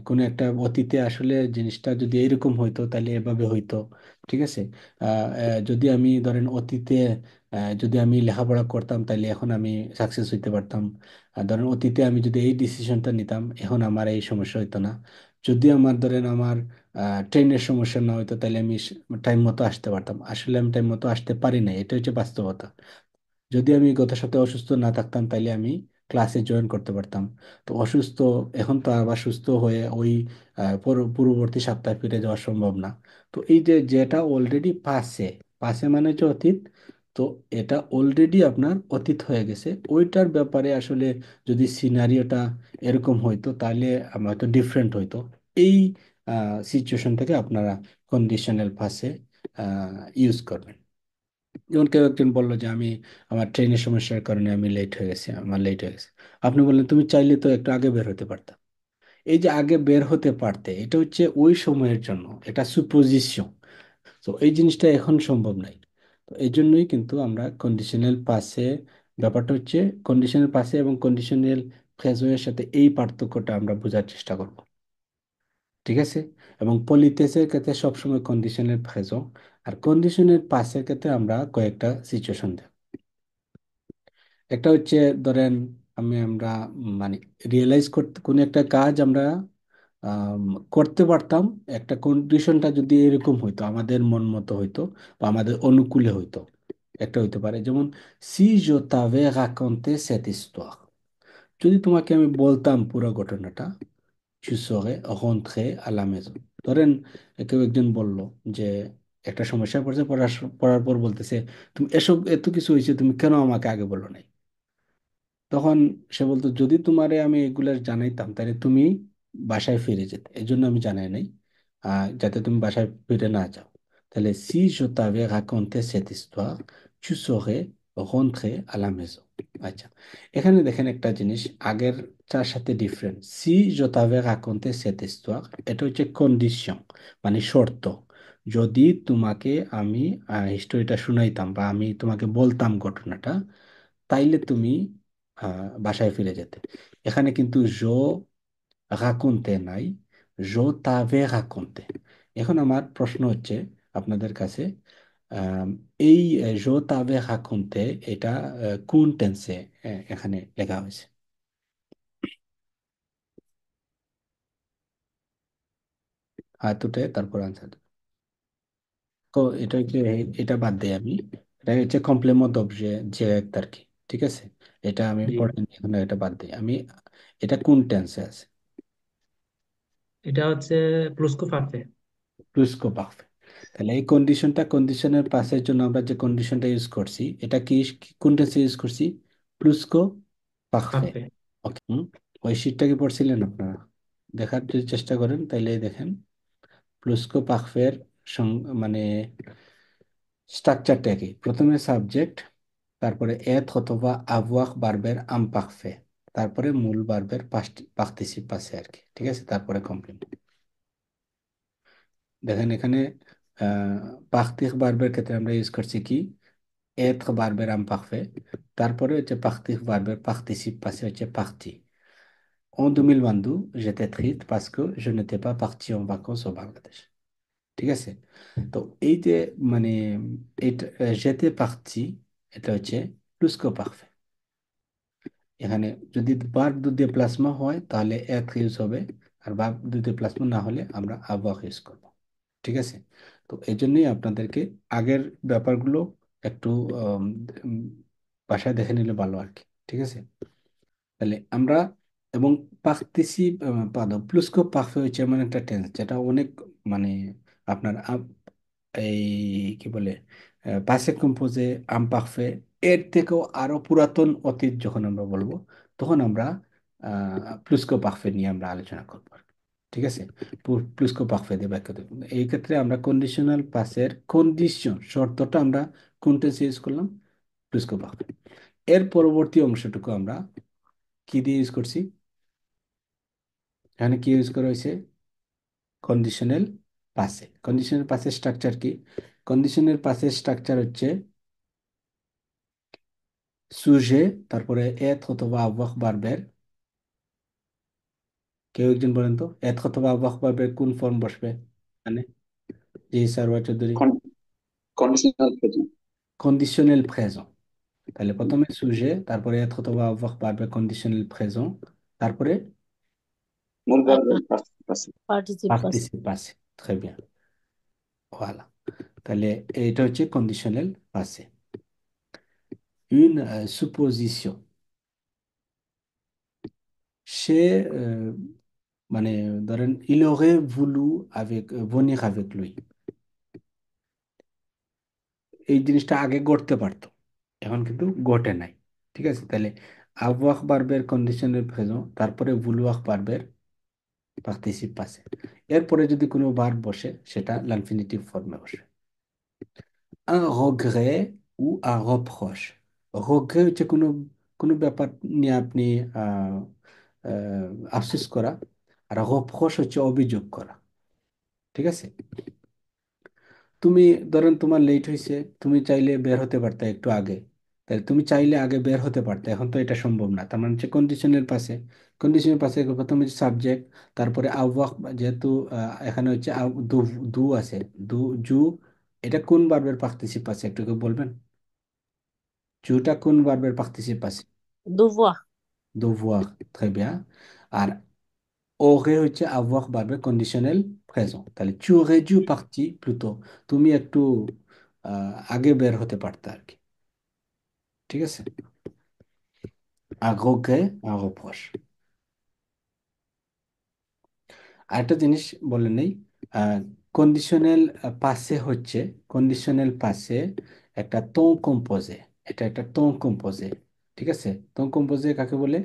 কোনো একটা অতীতে আসলে জিনিসটা যদি এরকম হইতো তাহলে এভাবে হইতো। ঠিক আছে। যদি আমি ধরেন অতীতে যদি আমি লেখাপড়া করতাম তাহলে এখন আমি সাকসেস হইতে পারতাম। ধরেন অতীতে আমি যদি এই ডিসিশনটা নিতাম এখন আমার এই সমস্যা হইতো না। যদি আমার ধরেন আমার ট্রেনের সমস্যা না হইতো তাহলে আমি টাইম মতো আসতে পারতাম, আসলে আমি টাইম মতো আসতে পারি না, এটা হচ্ছে বাস্তবতা। যদি আমি গত সপ্তাহে অসুস্থ না থাকতাম তাইলে আমি ক্লাসে জয়েন করতে পারতাম। তো অসুস্থ, এখন তো আবার সুস্থ হয়ে ওই পূর্ববর্তী সপ্তাহে ফিরে যাওয়া সম্ভব না। তো এই যে যেটা অলরেডি পাসে, পাসে মানে হচ্ছে অতীত, তো এটা অলরেডি আপনার অতীত হয়ে গেছে, ওইটার ব্যাপারে আসলে যদি সিনারিওটা এরকম হইতো তাহলে আমার হয়তো ডিফারেন্ট হইতো। এই সিচুয়েশন থেকে আপনারা কন্ডিশনাল পাসে ইউজ করবেন। যেমন কেউ একজন বললো যে আমার ট্রেনের সমস্যার কারণে আমি লেট হয়ে গেছি, আমার লেট হয়ে গেছে। আপনি বললেন তুমি চাইলে তো একটু আগে বের হতে পারতা। এই যে আগে বের হতে পারতে, এটা হচ্ছে ওই সময়ের জন্য, এটা সুপোজিশন। তো এই জিনিসটা এখন সম্ভব নাই। তো এই জন্যই কিন্তু আমরা কন্ডিশনাল পাসে, ব্যাপারটা হচ্ছে কন্ডিশনাল পাসে এবং কন্ডিশনাল ফ্রেজের সাথে এই পার্থক্যটা আমরা বোঝার চেষ্টা করব। ঠিক আছে। এবং পলিটেসের ক্ষেত্রে সবসময় কন্ডিশনাল ফ্রেজো, আর কন্ডিশনাল পাসের ক্ষেত্রে আমরা কয়েকটা সিচুয়েশন দেব। একটা হচ্ছে ধরেন আমরা মানে রিয়েলাইজ করতে কোনো একটা কাজ আমরা আম, করতে পারতাম, একটা কন্ডিশনটা যদি এরকম হইতো, আমাদের মন মতো হইতো বা আমাদের অনুকূলে হইতো। একটা হইতে পারে যেমন সি জো তাভে রাকন্তে সেট হিস্টোয়ার, যদি তোমাকে আমি বলতাম পুরো ঘটনাটা, tu serais rentré à la maison। ধরেন কেউ একজন বলল যে একটা সমস্যা পড়ছে, পড়ার পর বলতেছে তুমি এসব এত কিছু হয়েছে তুমি কেন আমাকে আগে বলো নাই। তখন সে বলতো যদি তোমারে আমি এগুলা জানাইতাম তাহলে তুমি বাসায় ফিরে যেতে, এই জন্য আমি জানাই নাই, যাতে তুমি বাসায় ফিরে না যাও। তাহলে si je t'avais raconté cette histoire, tu serais রন্ট্রে à la maison। আচ্ছা, এখানে দেখেন একটা জিনিস আগের চার সাথে ডিফারেন্ট। সি je t'avais raconté cette histoire, এটা হচ্ছে কন্ডিশন, মানে শর্ত। যদি তোমাকে আমি হিস্টোরিটা শুনাইতাম বা আমি তোমাকে বলতাম ঘটনাটা, তাইলে তুমি বাসায় ফিরে যেতে। এখানে কিন্তু রাকন্তে নাই, তাভে রাকন্তে। এখন আমার প্রশ্ন হচ্ছে আপনাদের কাছে, আম, এই তাভে রাকন্তে এটা কোন টেন্সে এখানে লেখা হয়েছে? হাতুটে তারপর আনসার। তো এটা হচ্ছে এটা বাদ দেই আমি। এটা হচ্ছে কমপ্লেমো দবজে যে আর কি। ঠিক আছে, এটা আমি জি, পড়ে নিই, এখন এটা বাদ দিই আমি। এটা কোন টেন্সে আছে? এটা হচ্ছে প্লুস্কো পারফে। প্লুসকো পারফে। তাহলে এই কন্ডিশনটা, কন্ডিশনের পাশের জন্য আমরা যে কন্ডিশনটা ইউজ করছি, এটা কি কোন টেন্সে ইউজ করছি? প্লুসকো পারফে। পারফে। ওকে। ওই শীটটা কি পড়ছিলেন আপনারা? দেখার যদি চেষ্টা করেন তাইলে দেখেন প্লুসকো পারফের মানে স্ট্রাকচারটা কি। প্রথমে সাবজেক্ট, তারপরে এথ অথবা আভওয়াক বার্বের আম পারফে, তারপরে মূল বার্বের পার্টিসিপ আছে আর কি। ঠিক আছে, তারপরে কমপ্লিমেন্ট। দেখেন এখানে পার্টিক বার্বের ক্ষেত্রে আমরা ইউজ করছি কি, être বার্বের আম পারফে, তারপরে হচ্ছে পার্টিক বার্বের পার্টিসিপ আছে হচ্ছে party. En 2022, j'étais triste parce que je n'étais pas parti en vacances au Bangladesh। ঠিক আছে, তো এই যে মানে এটা যেতে পারছি, এটা হচ্ছে প্লুসকো পারফে। এখানে যদি ভার্ব দু দিয়ে প্লাসমা হয় তাহলে এক ইউজ হবে, আর ভার্ব দু দিয়ে প্লাসমা না হলে আমরা আবার ইউজ করব। ঠিক আছে, তো এই জন্যই আপনাদেরকে আগের ব্যাপারগুলো একটু আম, উম, বাসায় দেখে নিলে ভালো আর কি। ঠিক আছে, তাহলে আমরা এবং পার্টিসিপ পাদব প্লুসকো পারফে হচ্ছে এমন একটা টেন্স যেটা অনেক মানে আপনার এই কি বলে পাসে কম্পোজে আম পারফে, এর থেকেও আরো পুরাতন অতীত যখন আমরা বলবো, তখন আমরা প্লুসকো পারফে নিয়ে আমরা আলোচনা করবো আর কি। ঠিক আছে, প্লুসকো পারফে দিয়ে ব্যাখ্যা দেবো। এই ক্ষেত্রে আমরা কন্ডিশনাল পাসের কন্ডিশন শর্তটা আমরা কোন টেন্সে ইউজ করলাম? প্লুসকো পারফে। এর পরবর্তী অংশটুকু আমরা কি দিয়ে ইউজ করছি? এখানে কি ইউজ করা হয়েছে? কন্ডিশনাল পাসে। কন্ডিশনাল পাসের স্ট্রাকচার কি? কন্ডিশনাল পাসের স্ট্রাকচার হচ্ছে সুজে, তারপরে এত অথবা আবওয়াক বার্বের। কেউ একজন বলেন তো, এত অথবা আবওয়াক বার্বের কোন ফর্ম বসবে মানে? জি Sarwar Chowdhury. Conditional present. Conditional present. তাহলে প্রথমে সুজে, তারপরে এত অথবা আবওয়াক বার্বের কন্ডিশনাল প্রেজেন্ট, তারপরে মূল ভার্বের পার্টিসিপ। पार्टिसिप पास। পার্টিসিপ পাসে। très bien, voilà। তাহলে এইটা হচ্ছে কন্ডিশনাল পাসে। une supposition, সে মানে ধরেন il aurait voulu avec venir avec lui, এই জিনিসটা আগে ঘটতে পারতো, এখন কিন্তু ঘটে নাই। ঠিক আছে, তাহলে avoir বার্বের কন্ডিশনাল প্রেজেন্ট, তারপরে vouloir বার্বের পার্টিসিপ পাসে, এরপরে যদি কোনো ভার্ব বসে সেটা l'infinitive ফর্মে বসে। un regret ou un reproche। regret হচ্ছে কোনো কোনো ব্যাপার নিয়ে আপনি আহ আহ, আফসোস করা, আর reproche হচ্ছে অভিযোগ করা। ঠিক আছে, তুমি ধরেন তোমার লেট হয়েছে, তুমি চাইলে বের হতে পারতে একটু আগে, তাহলে তুমি চাইলে আগে বের হতে পারতে, এখন তো এটা সম্ভব না। তার মানে হচ্ছে কন্ডিশনের পাশে, কন্ডিশনের পাশে প্রথমে সাবজেক্ট, তারপরে আহ্বাক, যেহেতু এখানে হচ্ছে দু দু আছে, দু জু, এটা কোন ভার্বের পার্টিসিপ আছে একটু কেউ বলবেন? জুটা কোন ভার্বের পার্টিসিপ আছে? Devoir। devoir, très bien। আর aurait হচ্ছে avoir ভার্বের কন্ডিশনাল প্রেজেন্ট। তাহলে tu aurais dû partir plus tôt, তুমি একটু আগে বের হতে পারতে আর কি। ঠিক আছে, un regret, un reproche। আরেকটা জিনিস বলে নেই, কন্ডিশনাল পাসে হচ্ছে, কন্ডিশনাল পাসে একটা ton কম্পোজে, এটা একটা ton কম্পোজে। ঠিক আছে, ton কম্পোজে কাকে বলে?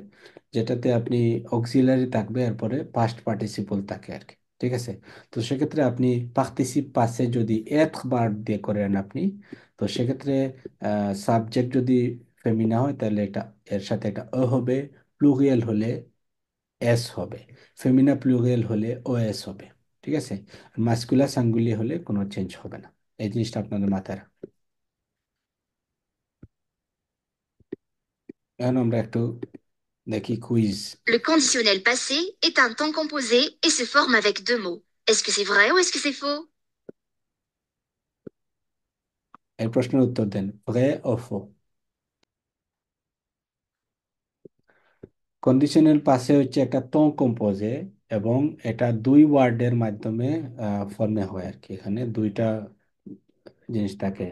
যেটাতে আপনি অক্সিলারি থাকবে, এরপরে পাস্ট পার্টিসিপল থাকে আর কি। ঠিক আছে। তো সেক্ষেত্রে আপনি পার্টিসিপ পাসে যদি এথ বার দিয়ে করেন আপনি, তো সেক্ষেত্রে সাবজেক্ট যদি ফেমিনা হয় তাহলে এটা এর সাথে একটা অ হবে, প্লুরিয়াল হলে এস হবে, ফেমিনা প্লুরিয়াল হলে ও এস হবে। ঠিক আছে। মাস্কুলার সিঙ্গুলার হলে কোনো চেঞ্জ হবে না। এই জিনিসটা আপনাদের মাথায় রাখবেন। এখন আমরা একটু দেখি quiz. Le conditionnel passé est un temps composé et se forme avec deux mots. Est-ce que c'est vrai ou est-ce que c'est faux? এই প্রশ্নের উত্তর দেন, ভ্রে ও ফো। কন্ডিশনাল পাসে হচ্ছে একটা টং কম্পোজে, এবং এটা দুই ওয়ার্ডের মাধ্যমে ফর্মে হয় আর কি। এখানে দুইটা জিনিস থাকে।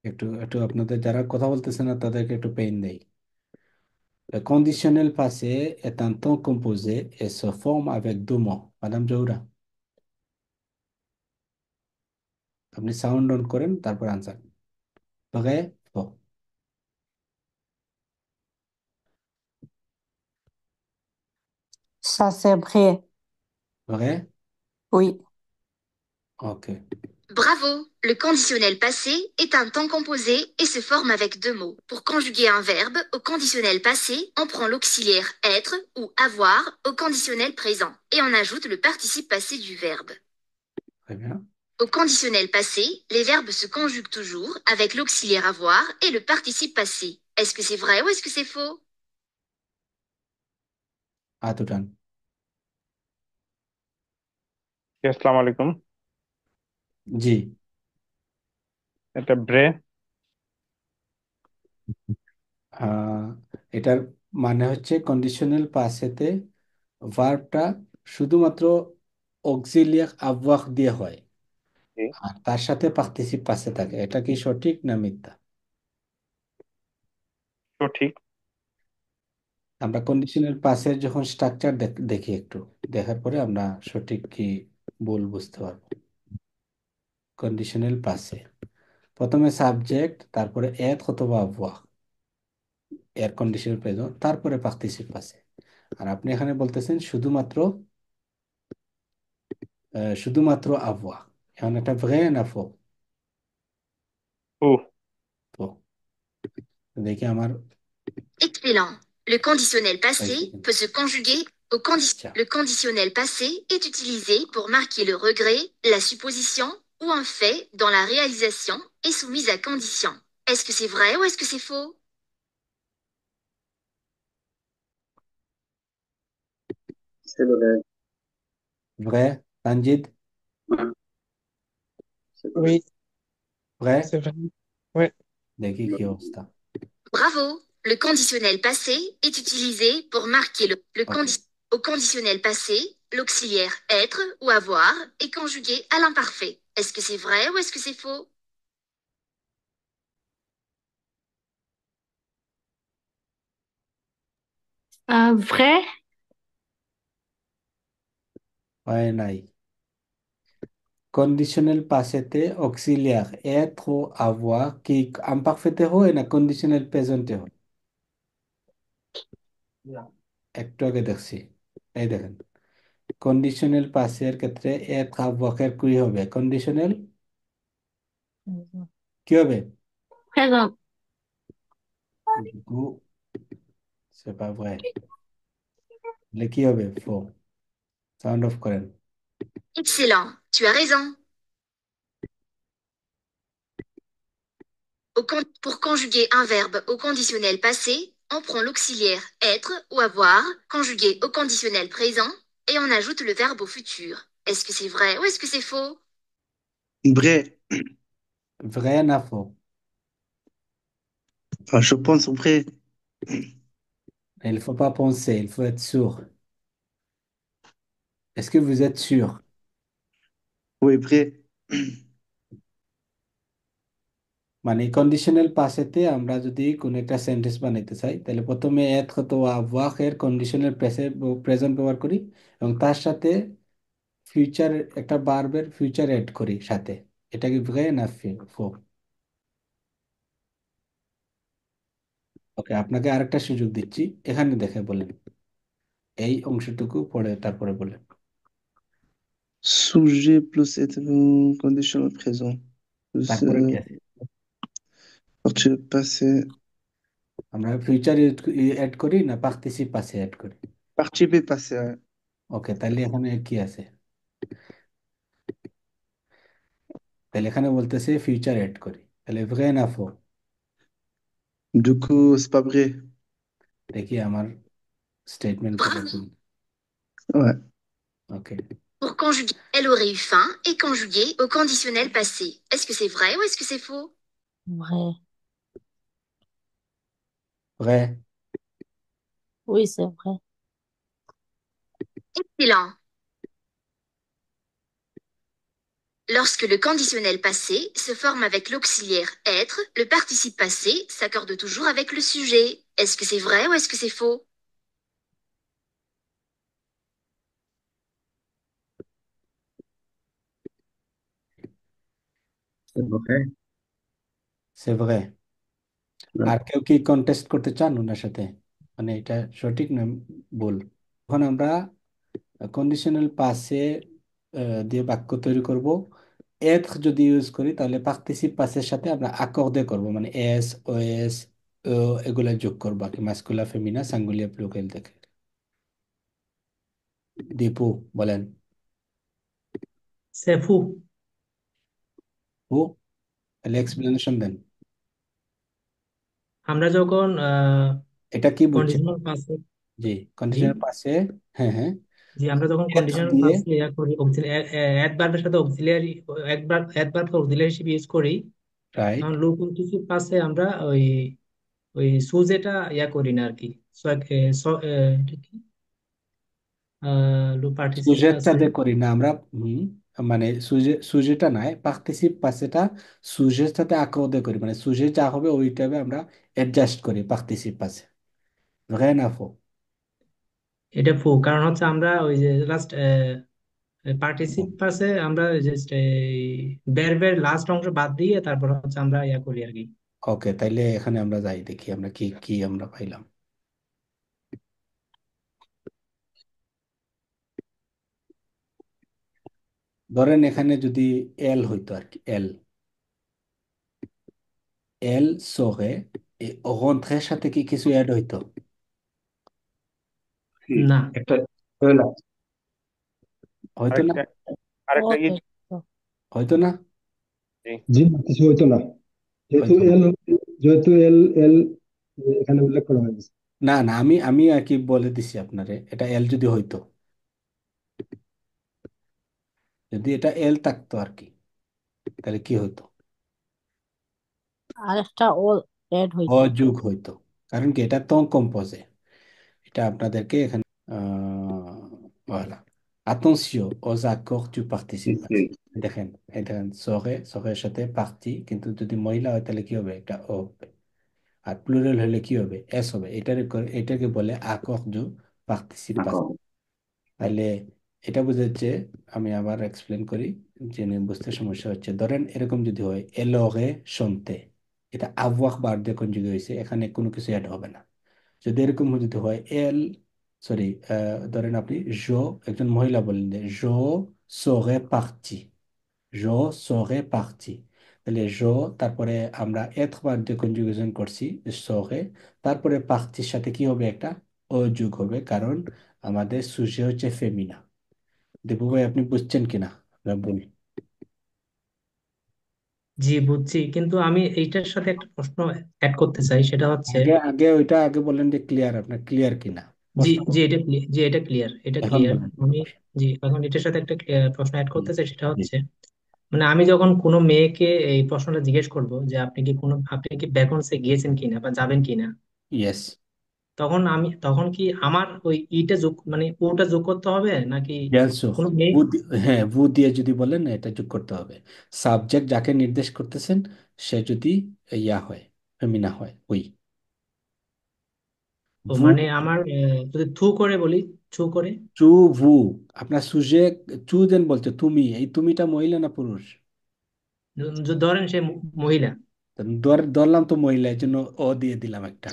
একটু একটু আপনাদের যারা কথা বলতেছে না তাদেরকে একটু পেইন দেই। Le conditionnel passé est un temps composé et se forme avec deux mots. Madame Joura, আপনি সাউন্ড অন করেন তারপর answer. vrai, faux, Ça, c'est vrai. vrai, Oui. ok. Bravo! Le conditionnel passé est un temps composé et se forme avec deux mots. Pour conjuguer un verbe au conditionnel passé, on prend l'auxiliaire être ou avoir au conditionnel présent et on ajoute le participe passé du verbe. Très bien. Au conditionnel passé, les verbes se conjuguent toujours avec l'auxiliaire avoir et le participe passé. Est-ce que c'est vrai ou est-ce que c'est faux? À tout à l'heure. আসসালামু আলাইকুম। জি। এটা ব্রে। এটার মানে হচ্ছে conditional পাসেতে ভার্বটা শুধুমাত্র auxiliary আবওয়াক দিয়ে হয়, আর তার সাথে পার্টিসিপ পাসে থাকে। এটা কি সঠিক না মিথ্যা? সঠিক। আমরা কন্ডিশনাল পাসের যখন স্ট্রাকচার দেখি একটু, দেখার পরে আমরা সঠিক কি ভুল বুঝতে পারবো। কন্ডিশনাল পাসে প্রথমে সাবজেক্ট, তারপরে এত অথবা avoir, এর কন্ডিশনাল প্রেজেন্ট, তারপরে পার্টিসিপ পাসে। আর আপনি এখানে বলতেছেন শুধুমাত্র শুধুমাত্র avoir। এখন এটা vrai না faux? ও faux। দেখি আমার Excellent. Le conditionnel এক passé second. peut se conjuguer au আচ্ছা, Le conditionnel passé est utilisé pour marquer le regret, la supposition ou un fait dont la réalisation est soumise à condition. Est-ce que c'est vrai ou est-ce que c'est faux? C'est vrai. vrai, Tanjid, Ouais, c'est vrai. Oui, vrai, c'est vrai. Ouais. দেখি কি অবস্থা। Bravo. Le conditionnel passé est utilisé pour marquer ওকে, au conditionnel passé, l'auxiliaire être ou avoir est conjugué à l'imparfait. Est-ce que c'est vrai ou est-ce que c'est faux? Vrai? হয় নাই। Conditional পাসেতে auxiliary être ও avoir কি imparfait হয় না conditional প্রেজেন্টে হয়? একটু আগে দেখছি, এই দেখেন কন্ডিশনাল পাসের ক্ষেত্রে être avoir এর কি হবে? কন্ডিশনাল কি হবে? Présent. Du coup, c'est pas vrai। তাহলে কি হবে? faux। সাউন্ড অফ করেন। Excellent. Tu as raison. Pour conjuguer un verbe au conditionnel passé, on prend l'auxiliaire être ou avoir, conjugué au conditionnel présent, et on ajoute le verbe au futur. Est-ce que c'est vrai ou est-ce que c'est faux? Vrai. Vrai না faux? Enfin, je pense vrai. Il ne faut pas penser, il faut être sûr. Est-ce que vous êtes sûr? Oui, vrai. মানে conditional পাসেতে আমরা যদি কোনো একটা sentence বানাইতে চাই তাহলে প্রথমে এত অথবা avoir এর কন্ডিশনাল প্রেজেন্ট ব্যবহার করি, এবং তার সাথে ফিউচার একটা ভার্বের ফিউচার এড করি সাথে। এটা কি vrai না faux? ওকে, আপনাকে আরেকটা সুযোগ দিচ্ছি, এখানে দেখে বলেন, এই অংশটুকু পড়ে তারপরে বলেন। Sujet plus être conditional présent. Plus তারপরে কি আছে? partie passé. আমরা ফিউচার অ্যাড করি না পার্টিসিপ পাসে অ্যাড করি? Participe passé. Ouais. ওকে, তাহলে এখানে কি আছে? তাহলে এখানে বলতেছে ফিউচার অ্যাড করি, তাহলে vrai না faux? Du coup, c'est pas vrai. দেখি আমার স্টেটমেন্টটা দেখুন। Ouais. ওকে, Pour conjuguer, elle aurait eu faim et conjugué au conditionnel passé. Est-ce que c'est vrai ou est-ce que c'est faux? Vrai. vrai. Oui, c'est vrai. Excellent. Lorsque le conditionnel passé se forme avec l'auxiliaire être, le participe passé s'accorde toujours avec le sujet. Est-ce que c'est vrai ou est-ce que c'est faux? C'est vrai. c'est vrai. Ouais. আর কেউ কি contest করতে চান ওনার সাথে, মানে এটা সঠিক না ভুল? এখন আমরা কন্ডিশনাল পাসে দিয়ে বাক্য তৈরি করব। এথ যদি ইউজ করি তাহলে পার্টিসিপ পাসের সাথে আমরা আকর্দে করব, মানে এস ও এস ও এগুলা যোগ করবো আর কি, মাস্কুলা ফেমিনা সাঙ্গুলিয়া প্লুরাল দেখে। দীপু বলেন। C'est fou. ও, তাহলে এক্সপ্লেনেশন দেন। আমরা যখন এটা কি বুঝছেন? কন্ডিশনাল পাসে জি, জি কন্ডিশনাল পাসে। হ্যাঁ হ্যাঁ। জি আমরা যখন এথ কন্ডিশনাল দিয়ে, পাসে ইয়া করি অ্যাডভার্বের সাথে অক্সিলিয়ারি অ্যাডভার্ব অক্সিলিয়ারি হিসেবে ইউজ করি, রাইট। তখন লো কন্টিসিভ পাসে আমরা ওই ওই সুজেটা ইয়া করি না আর কি। সো এটা কি লো পার্টিসিপ সুজেটটা পাসে দিয়ে করি না আমরা। হুম, মানে সুজেটা নাই, পার্টিসিপ পাসেটা সুজের সাথে আকর্দে করি, মানে সুজে যা হবে ওইটাবে আমরা অ্যাডজাস্ট করি পার্টিসিপ পাসে। vrai না faux? এটা ফু, কারণ হচ্ছে আমরা ওই যে লাস্ট পার্টিসিপ পাসে আমরা জাস্ট ভার্বের লাস্ট অংশ বাদ দিয়ে তারপর হচ্ছে আমরা ইয়া করি আর কি। ওকে, তাইলে এখানে আমরা যাই দেখি আমরা কি কি আমরা পাইলাম। ধরেন এখানে যদি এল হইতো আর কি, এল এল সরে রন্ধ্রের সাথে কি কিছু অ্যাড হইতো? Sí. না, Esto es la... হয়তো না? আরেকটা আরেকটা কি? Correcto. হয়তো না? জি জি না, কিছু হইতো না, যেহেতু হয়তো না। এল, যেহেতু এল এল এখানে উল্লেখ করা হয়েছে। না না, আমি আর কি বলে দিছি আপনারে, এটা এল যদি হইতো, যদি এটা এল থাকতো আর কি, তাহলে কি হইতো? আরেকটা ও এড হইতো। অযোগ হইতো। কারণ কি, এটা তো কম্পোজে। এটা আপনাদেরকে এখানে voilà. Attention aux accords du participe passé। দেখেন, এই দেখেন সরে, সরের সাথে পার্টি, কিন্তু যদি মহিলা হয় তাহলে কি হবে? একটা ও হবে। আর প্লুরাল হলে কি হবে? এস হবে। এটাকে বলে accord du participe passé। তাহলে এটা বুঝাচ্ছে, আমি আবার এক্সপ্লেন করি, জেনে বুঝতে সমস্যা হচ্ছে। ধরেন এরকম যদি হয় এল অরে শুনতে, এটা আভওয়াক বার দিয়ে কনজুগে হয়েছে, এখানে কোনো কিছু অ্যাড হবে না। যদি এরকম যদি হয় এল, সরি, ধরেন আপনি জো, একজন মহিলা বলেন যে জো সরে পার্টি, জো সরে পার্টি, তাহলে জো, তারপরে আমরা এথ বার দিয়ে কনজুগেশন করছি সরে, তারপরে পার্টির সাথে কি হবে? একটা ও যোগ হবে, কারণ আমাদের সুজে হচ্ছে ফেমিনা। দীপু ভাই, আপনি বুঝছেন কিনা আমরা বলি? জি বুঝছি, কিন্তু আমি এইটার সাথে একটা প্রশ্ন অ্যাড করতে চাই, সেটা হচ্ছে আগে আগে ওইটা আগে বলেন যে ক্লিয়ার, আপনার ক্লিয়ার কিনা জি প্রশ্ন জি করুন। জি এটা ক্লিয়ার, এটা এখন ক্লিয়ার। বলেন। আমি জি এখন এটার সাথে একটা প্রশ্ন অ্যাড করতে চাই, সেটা জি। হচ্ছে মানে আমি যখন কোনো মেয়েকে এই প্রশ্নটা জিজ্ঞেস করব যে আপনি কি ভ্যাকেন্সি গিয়েছেন কিনা বা যাবেন কিনা, ইয়েস। তখন কি আমার ওই ইটা যোগ মানে ওটা যোগ করতে হবে নাকি বিয়ান সুর, কোনো মেয়ে? হ্যাঁ ভু দিয়ে যদি বলেন না, এটা যোগ করতে হবে। সাবজেক্ট যাকে নির্দেশ করতেছেন সে যদি ইয়া হয়, ফেমিনা হয়, ওই ও ভু। মানে আমার যদি থু করে বলি, থু করে চু ভু, আপনার সুজে চু দেন বলছে তুমি, এই তুমিটা মহিলা না পুরুষ? ধরেন সে মহিলা, তো ধরলাম তো মহিলা, এই জন্য ও দিয়ে দিলাম একটা।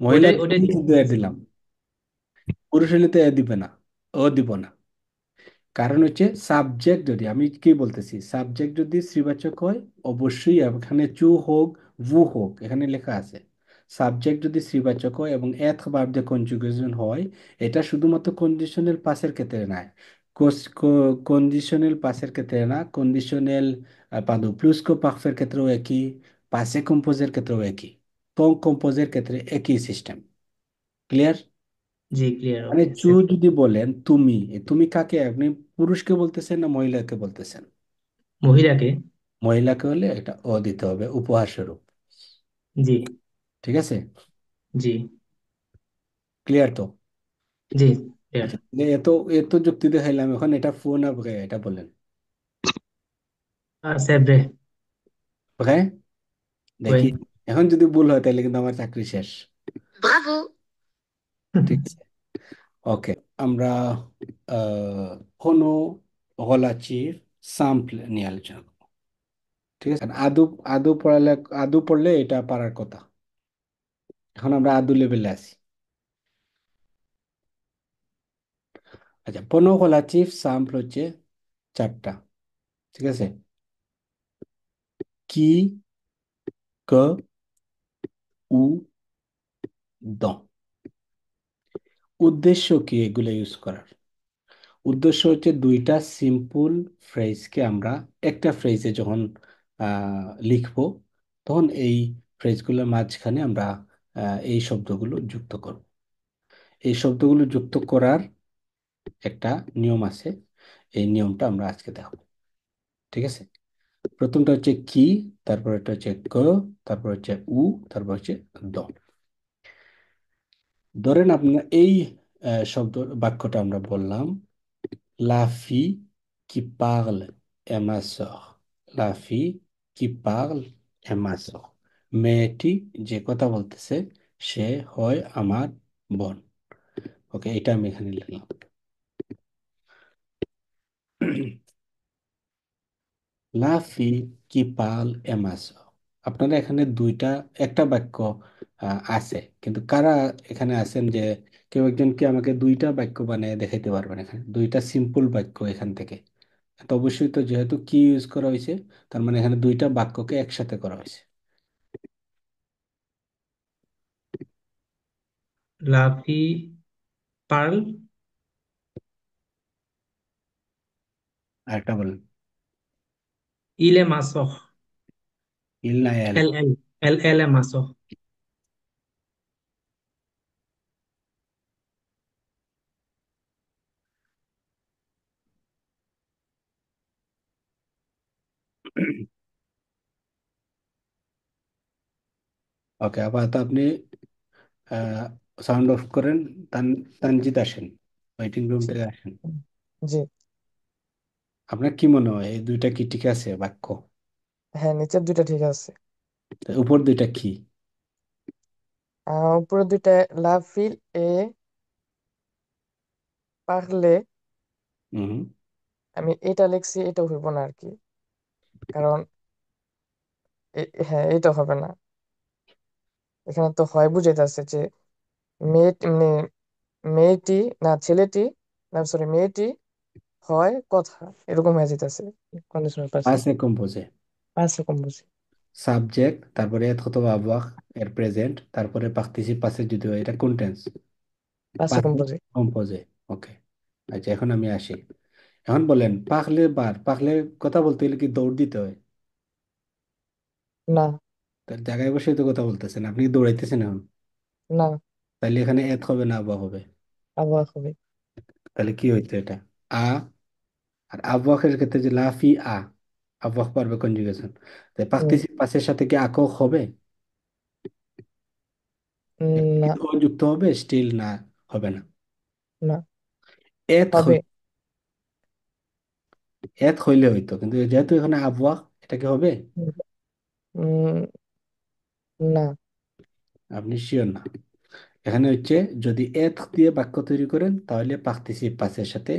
মহিলা ওইটাই ওইটাই জিজ্ঞেস কিন্তু এ করতেছি। দিলাম, পুরুষ হলে তো এ দিবে না, ও দিব না। কারণ হচ্ছে সাবজেক্ট যদি, আমি কি বলতেছি, সাবজেক্ট যদি স্ত্রীবাচক হয় অবশ্যই এখানে চু হোক, ভু হোক, এখানে লেখা আছে সাবজেক্ট যদি স্ত্রীবাচক হয় এবং এথ ভার্ব দিয়ে কনজুগেশন হয়, এটা শুধুমাত্র কন্ডিশনাল পাসের ক্ষেত্রে নয়, কন্ডিশনাল পাসের ক্ষেত্রে না, কন্ডিশনাল পাদু প্লুসকো পাকফের ক্ষেত্রেও একই, পাসে কম্পোজের ক্ষেত্রেও একই, পং কম্পোজের ক্ষেত্রে একই সিস্টেম। ক্লিয়ার? জি, ক্লিয়ার। মানে ওকে, চু যদি বলেন তুমি, তুমি কাকে, আপনি পুরুষকে বলতেছেন না মহিলাকে বলতেছেন? মহিলাকে। মহিলাকে হলে এটা অ দিতে হবে উপহার স্বরূপ। জি। ঠিক আছে? জি। ক্লিয়ার তো? জি, ক্লিয়ার। আচ্ছা, এত এত যুক্তি দেখাইলাম, এখন এটা ফোন আপকে এটা বলেন। সেব্রে। ওকে, ওয়ে। দেখি এখন যদি ভুল হয় তাহলে কিন্তু আমার চাকরি শেষ। Bravo. ঠিক আছে, ওকে। আমরা ফোনোলজির স্যাম্পল নিয়ে আলোচনা করবো। ঠিক আছে, আদু আদু পড়ালে, আদু পড়লে এটা পারার কথা। এখন আমরা আদু লেভেলে আছি। আচ্ছা, ফোনোলজির স্যাম্পল হচ্ছে চারটা। ঠিক আছে, কি, ক, উ, দ। উদ্দেশ্য কি এগুলো ইউজ করার? উদ্দেশ্য হচ্ছে দুইটা সিম্পল ফ্রেজকে আমরা একটা ফ্রেজে যখন লিখবো, তখন এই ফ্রেজগুলোর মাঝখানে আমরা এই শব্দগুলো যুক্ত করব। এই শব্দগুলো যুক্ত করার একটা নিয়ম আছে, এই নিয়মটা আমরা আজকে দেখব। ঠিক আছে, প্রথমটা হচ্ছে কি, তারপর এটা হচ্ছে ক, তারপর হচ্ছে উ, তারপর হচ্ছে দ। ধরেন আপনার এই শব্দ বাক্যটা আমরা বললাম, La fille qui parle est ma sœur. La fille qui parle est ma sœur. মেয়েটি যে কথা বলতেছে সে হয় আমার বোন। ওকে, এটা আমি এখানে লিখলাম। La fille qui parle est ma sœur. আপনারা এখানে দুইটা, একটা বাক্য আছে, কিন্তু কারা এখানে আছেন যে কেউ একজন কি আমাকে দুইটা বাক্য বানিয়ে দেখাইতে পারবেন? এখানে দুইটা সিম্পল বাক্য এখান থেকে। তো অবশ্যই তো, যেহেতু কি ইউজ করা হয়েছে, তার মানে এখানে দুইটা বাক্যকে একসাথে করা হয়েছে। লাফি পার্ল। আরেকটা বলেন। ইলে মাসহ। ইল না এল? এল এল। এল এল এ মাসহ। ওকে, আপাতত আপনি সাউন্ড অফ করেন। তানজিদ আসেন, ওয়েটিং রুম জি। থেকে আসেন। জি। আপনার কি মনে হয় এই দুইটা কি ঠিক আছে বাক্য? হ্যাঁ, নিচের দুইটা ঠিক আছে। তো উপর দুইটা কি? উপরের দুইটা লা ফিল এ পারলে, হুম। আমি এটা লিখছি, এটা হইব না আর কি। কারণ হ্যাঁ, এটা হবে না। এখানে তো হয় বুঝাইতেছে যে মেয়ে মানে মেয়েটি, না ছেলেটি, না সরি মেয়েটি হয় কথা, এরকম হয়ে যেতেছে কন্ডিশনাল পার্সন। পাসে কম্পোজে আচ্ছা, কম বুঝি। সাবজেক্ট, তারপরে এত অথবা আবহাওয়া এর প্রেজেন্ট, তারপরে পার্টিসিপ পাসে যদি হয় এটা কোন টেন্স? আচ্ছা, কম পাসে বুঝি। কম্পোজে। ওকে, আচ্ছা এখন আমি আসি। এখন বলেন, পাখলে বার, পাখলে কথা বলতে গেলে কি দৌড় দিতে হয়? না। তার জায়গায় বসে তো কথা বলতেছেন, আপনি কি দৌড়াইতেছেন এখন? না, তাহলে এখানে এত হবে না আবহাওয়া হবে? আবহাওয়া হবে। তাহলে কি হইতো এটা? আ। আর আবহাওয়ার ক্ষেত্রে যে লাফি আ, আবহাওয়া পারবে কনজুগেশন, তাই উম, পার্টিসিপ পাসের সাথে কি আক হবে? না। ও যুক্ত হবে স্টিল না? হবে না। না, এত হবে। এত হইলে হইতো, কিন্তু যেহেতু এখানে আবহাওয়া, এটা কি হবে? উম, না। আপনি শিওর না? এখানে হচ্ছে যদি এত দিয়ে বাক্য তৈরি করেন তাহলে পার্টিসিপ পাসের সাথে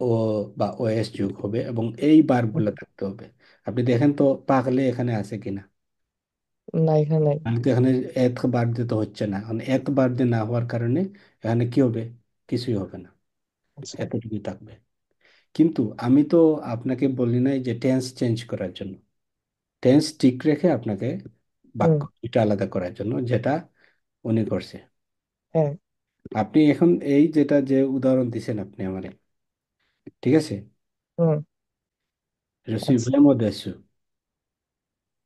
ও বা ওএস যোগ হবে এবং এই বারগুলো থাকতে হবে। আপনি দেখেন তো পাগলে এখানে আছে কিনা? না, এখানে নাই। আমি তো এখানে এত বার দিয়ে তো হচ্ছে না, এখন এত বার দিয়ে না হওয়ার কারণে এখানে কি হবে? কিছুই হবে না, আচ্ছা। এতটুকুই থাকবে। কিন্তু আমি তো আপনাকে বলি নাই যে টেন্স চেঞ্জ করার জন্য। টেন্স ঠিক রেখে আপনাকে বাক্য হুম। দুইটা আলাদা করার জন্য, যেটা উনি করছে। হ্যাঁ। আপনি এখন এই যেটা যে উদাহরণ দিছেন আপনি আমারে, ঠিক আছে, হুম। je suis আচ্ছা। vraiment déçu।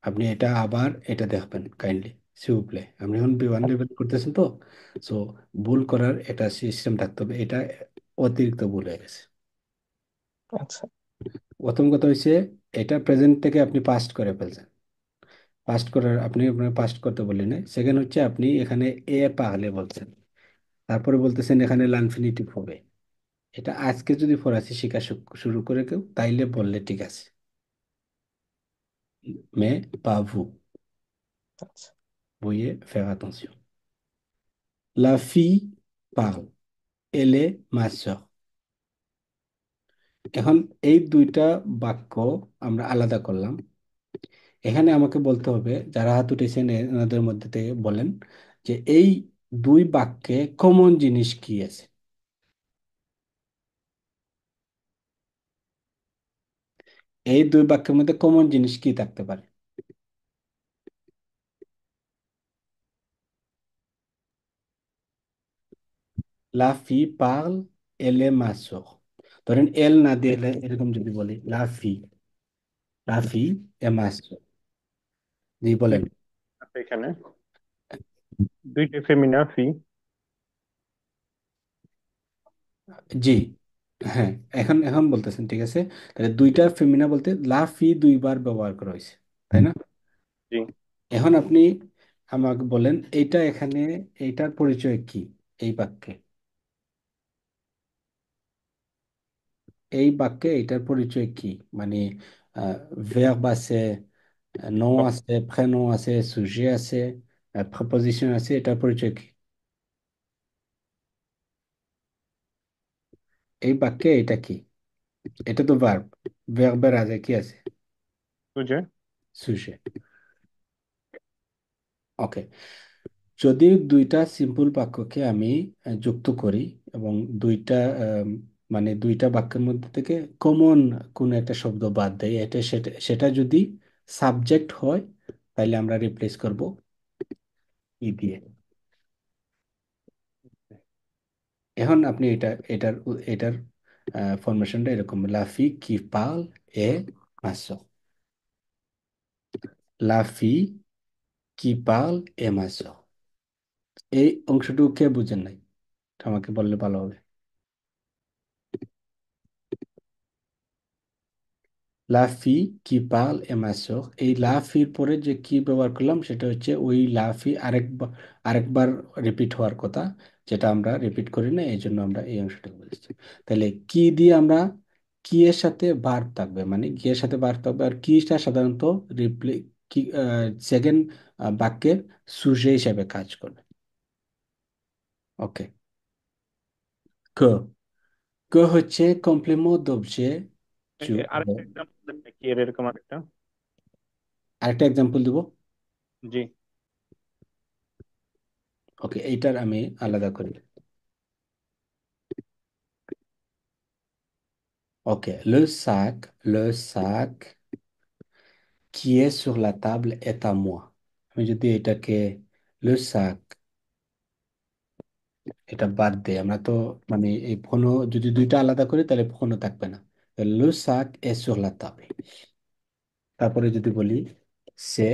আপনি এটা আবার এটা দেখবেন কাইন্ডলি, সিউপ্লে। আপনি এখন B1 লেভেল করতেছেন তো, সো ভুল করার একটা সিস্টেম থাকতে হবে। এটা অতিরিক্ত ভুল হয়ে গেছে। আচ্ছা। প্রথম কথা হচ্ছে, এটা প্রেজেন্ট থেকে আপনি পাস্ট করে ফেলছেন। পাস্ট করার আপনি আপনার পাস্ট করতে বললেন না। সেকেন্ড হচ্ছে আপনি এখানে এ পাহলে বলছেন, তারপরে বলতেছেন এখানে লানফিনিটিভ হবে। এটা আজকে যদি ফরাসি শেখা শুরু করে কেউ, তাইলে বললে ঠিক আছে। মে পা ভু, আচ্ছা। veuillez faire attention। La fille parle, elle est ma sœur। এখন এই দুইটা বাক্য আমরা আলাদা করলাম। এখানে আমাকে বলতে হবে, যারা হাত উঠেছেন এনাদের মধ্যে থেকে বলেন যে এই দুই বাক্যে কমন জিনিস কি আছে। এই দুই বাক্যের মধ্যে কমন জিনিস কি থাকতে পারে? লা ফি পার্ল, এল এ মা সর। ধরেন এল না দিয়ে এরকম যদি বলি লা ফি এ মা সর, জি বলেন। আছে এখানে দুইটা ফেমিনা ফি। জি, হ্যাঁ, এখন এখন বলতেছেন ঠিক আছে। তাহলে দুইটা ফেমিনা বলতে লা ফি দুইবার ব্যবহার করা হয়েছে, তাই না? জি। এখন আপনি আমাকে বলেন এইটা এখানে, এইটার পরিচয় কি এই বাক্যে? এই বাক্যে এইটার পরিচয় কি? মানে ভার্ব আছে, nom আছে, prénom আছে, sujet আছে, preposition আছে, এটার পরিচয় কি? এই বাক্যে এটা কি? এটা তো ভার্ব, ভার্বের আগে কি আছে? সুজে। সুজে। ওকে, যদি দুইটা সিম্পল বাক্যকে আমি যুক্ত করি এবং দুইটা মানে দুইটা বাক্যের মধ্যে থেকে কমন কোন একটা শব্দ বাদ দেয়, এটা সেটা সেটা যদি সাবজেক্ট হয়, তাহলে আমরা রিপ্লেস করব ই দিয়ে। এখন আপনি এটার এটার ফরমেশনটা এরকম, লাফি কি পাল এ মাসো, লাফি কি পাল এ মাসো। এই অংশটুকু কে বুঝেন নাই? আমাকে বললে ভালো হবে। লাফি কি পাল এ মাসো, এই লাফির পরে যে কি ব্যবহার করলাম সেটা হচ্ছে ওই লাফি আরেকবার আরেকবার রিপিট হওয়ার কথা, যেটা আমরা রিপিট করি না, এই জন্য আমরা এই অংশটা বলেছি। তাহলে কি দিয়ে আমরা, কি এর সাথে ভার্ব থাকবে, মানে কি এর সাথে ভার্ব থাকবে, আর কিটা সাধারণত রিপ্লে কি সেকেন্ড বাক্যের সুজে হিসেবে কাজ করবে। ওকে, ক ক হচ্ছে কমপ্লিমেন্ট d'objet। আরেকটা এক্সাম্পল দেন নাকি এর, এরকম আরেকটা? আরেকটা এক্সাম্পল দিব। জি। ওকে, এইটার আমি আলাদা করি। Ok, le sac qui est sur la table est à moi। আমি যদি এটাকে le sac এটা বাদ দেই, আমরা তো মানে এই ফোনো যদি দুইটা আলাদা করি তাহলে ফোনো থাকবে না। le sac est sur la table। তারপরে যদি বলি সে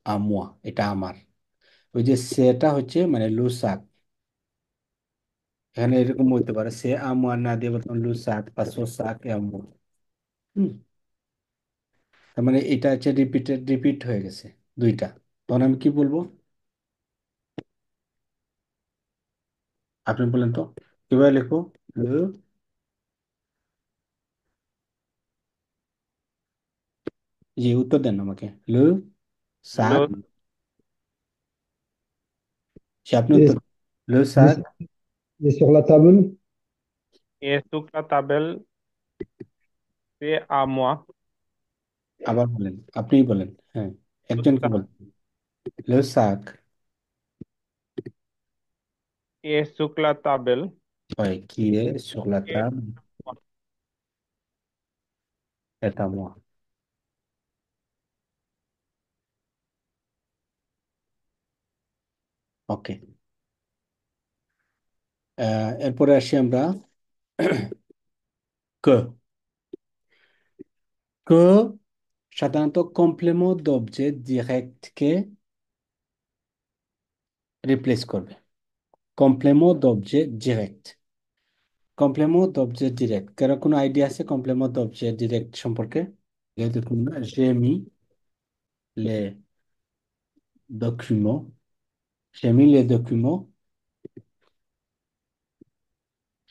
à moi, এটা আমার। ওই যে সেটা হচ্ছে মানে le sac, এখানে এরকম হতে পারে সে à moi না দিয়ে বলতাম le sac বা so sac est à moi। হুম, তার মানে এটা হচ্ছে রিপিট হয়ে গেছে দুইটা। তখন আমি কি বলবো? আপনি বলেন তো কিভাবে লিখবো? লে, জি উত্তর দেন আমাকে। লে লো সাক, সে আপনি Et, উত্তর, লে সাক। et sur la table, এ সুকলা তাবেল সে আমোয়া। আবার বলেন, আপনিই বলেন, হ্যাঁ, একজনকে বলেন। লে সাক এ সুকলা তাবেল হয় কি এ sur la এ table। আমোয়া। est à moi. ওকে, এরপরে আসি আমরা que que সাধারণত কমপ্লেমো d'objet ডিরেক্টকে রিপ্লেস করবে। কমপ্লেমো d'objet ডিরেক্ট, কমপ্লেমো d'objet ডিরেক্ট, কারো কোনো আইডিয়া আছে কমপ্লেমো d'objet ডিরেক্ট সম্পর্কে? দেখুন না, j'ai mis les documents, j'ai mis les documents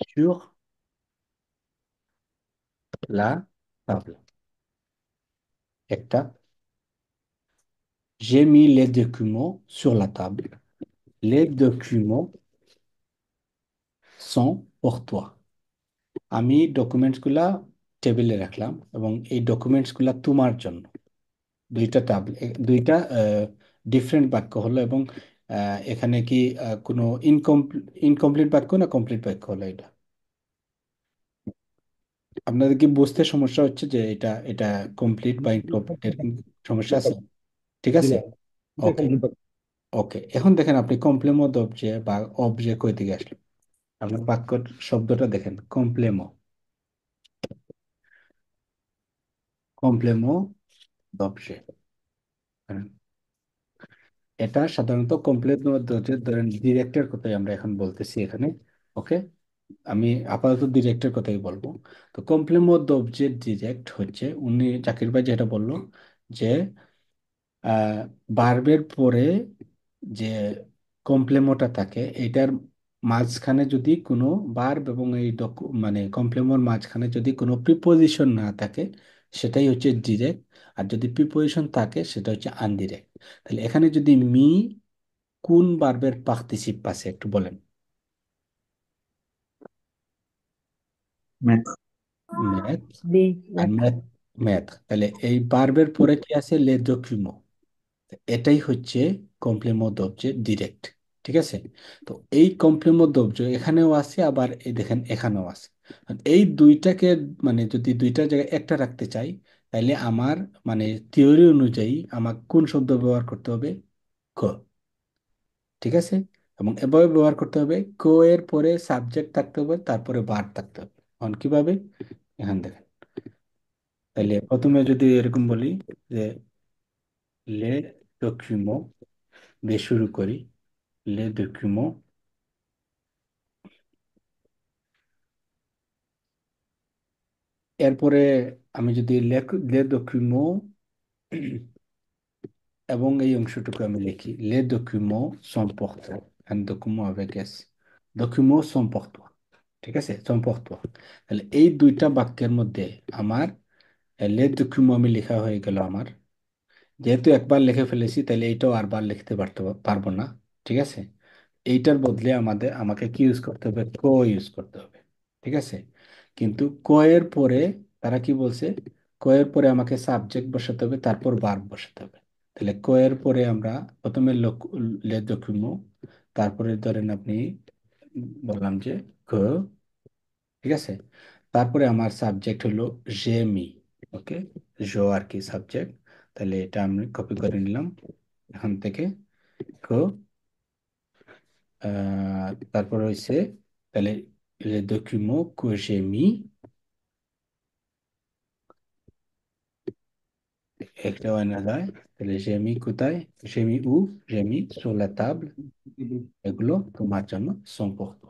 sur la table। একটা, j'ai mis les documents sur la table, les documents sont pour toi। আমি ডকুমেন্টসগুলা টেবিলে রাখলাম এবং এই ডকুমেন্টসগুলা তোমার জন্য। দুইটা ডিফারেন্ট বাক্য হলো এবং এখানে কি কোনো ইনকমপ্লিট বাক্য না কমপ্লিট বাক্য হলো এটা? আপনাদের কি বুঝতে সমস্যা হচ্ছে যে এটা এটা কমপ্লিট বা ইনকমপ্লিট, এরকম সমস্যা আছে? ঠিক জি আছে, না, এটা ওকে কমপ্লিট বাক্য। ওকে। এখন দেখেন আপনি কমপ্লেমো দবজে বা অবজে কই থেকে আসলো, আপনার বাক্যর শব্দটা দেখেন, কমপ্লেমো, কমপ্লেমো দবজে। এটা সাধারণত কমপ্লেট ধরেন ডিরেক্টের কথাই আমরা এখন বলতেছি এখানে। ওকে, আমি আপাতত ডিরেক্টের কথাই বলবো। তো কমপ্লেমো অবজেক্ট ডিরেক্ট হচ্ছে, উনি জাকির ভাই যেটা বললো যে ভার্বের পরে যে কমপ্লেমোটা থাকে এটার মাঝখানে যদি কোনো ভার্ব এবং এই মানে কমপ্লেমোর মাঝখানে যদি কোনো প্রিপোজিশন না থাকে সেটাই হচ্ছে ডিরেক্ট, আর যদি প্রিপোজিশন থাকে সেটা হচ্ছে আনডিরেক্ট। তাহলে এখানে যদি মি কোন ভার্বের পার্টিসিপ আছে একটু বলেন? ম্যাথ। ম্যাথ। বি আর ম্যাথ। ম্যাথ, ম্যাথ, তাহলে এই ভার্বের পরে কি আছে? লে ডকুমো। এটাই হচ্ছে কমপ্লেমো অবজেক্ট ডিরেক্ট। ঠিক আছে, তো এই কমপ্লেমো অবজেক্ট এখানেও আছে, আবার এই দেখেন এখানেও আছে। আর এই দুইটাকে মানে যদি দুইটার জায়গায় একটা রাখতে চাই তাহলে আমার মানে থিওরি অনুযায়ী আমার কোন শব্দ ব্যবহার করতে হবে? ক। ঠিক আছে, এবং এভাবে ব্যবহার করতে হবে, কো এর পরে সাবজেক্ট থাকতে হবে, তারপরে ভার্ব থাকতে হবে। এখন কিভাবে? এখান দেখেন, তাহলে প্রথমে যদি এরকম বলি যে লে ডকুমো দিয়ে শুরু করি, লে ডকুমো, এরপরে আমি যদি লে ডকুমো এবং এই অংশটুকু আমি লিখি, লে ডকুমো সম্পর্ক, un document avec S, document সম্পর্ক। ঠিক আছে, সম্পর্ক। তাহলে এই দুইটা বাক্যের মধ্যে আমার লে ডকুমো আমি লেখা হয়ে গেল আমার। যেহেতু একবার লিখে ফেলেছি তাহলে এইটাও আর বার লিখতে পারবো না। ঠিক আছে, এইটার বদলে আমাকে কি ইউজ করতে হবে? কো ইউজ করতে হবে। ঠিক আছে, কিন্তু ক এর পরে তারা কি বলছে? ক এর পরে আমাকে সাবজেক্ট বসাতে হবে, তারপর ভার্ব বসাতে হবে। তাহলে ক এর পরে আমরা প্রথমে লে ডকুমো, তারপরে ধরেন আপনি বললাম যে ক। ঠিক আছে, তারপরে আমার সাবজেক্ট হলো জেমি। ওকে, জো আর কি সাবজেক্ট। তাহলে এটা আমি কপি করে নিলাম এখান থেকে, ক। তারপর হয়েছে, তাহলে les documents que j'ai mis, একটা বানা যায়, তাহলে j'ai mis কোথায়? j'ai mis où? j'ai mis sur la table, এগুলো তোমার জন্য সম্পর্ক।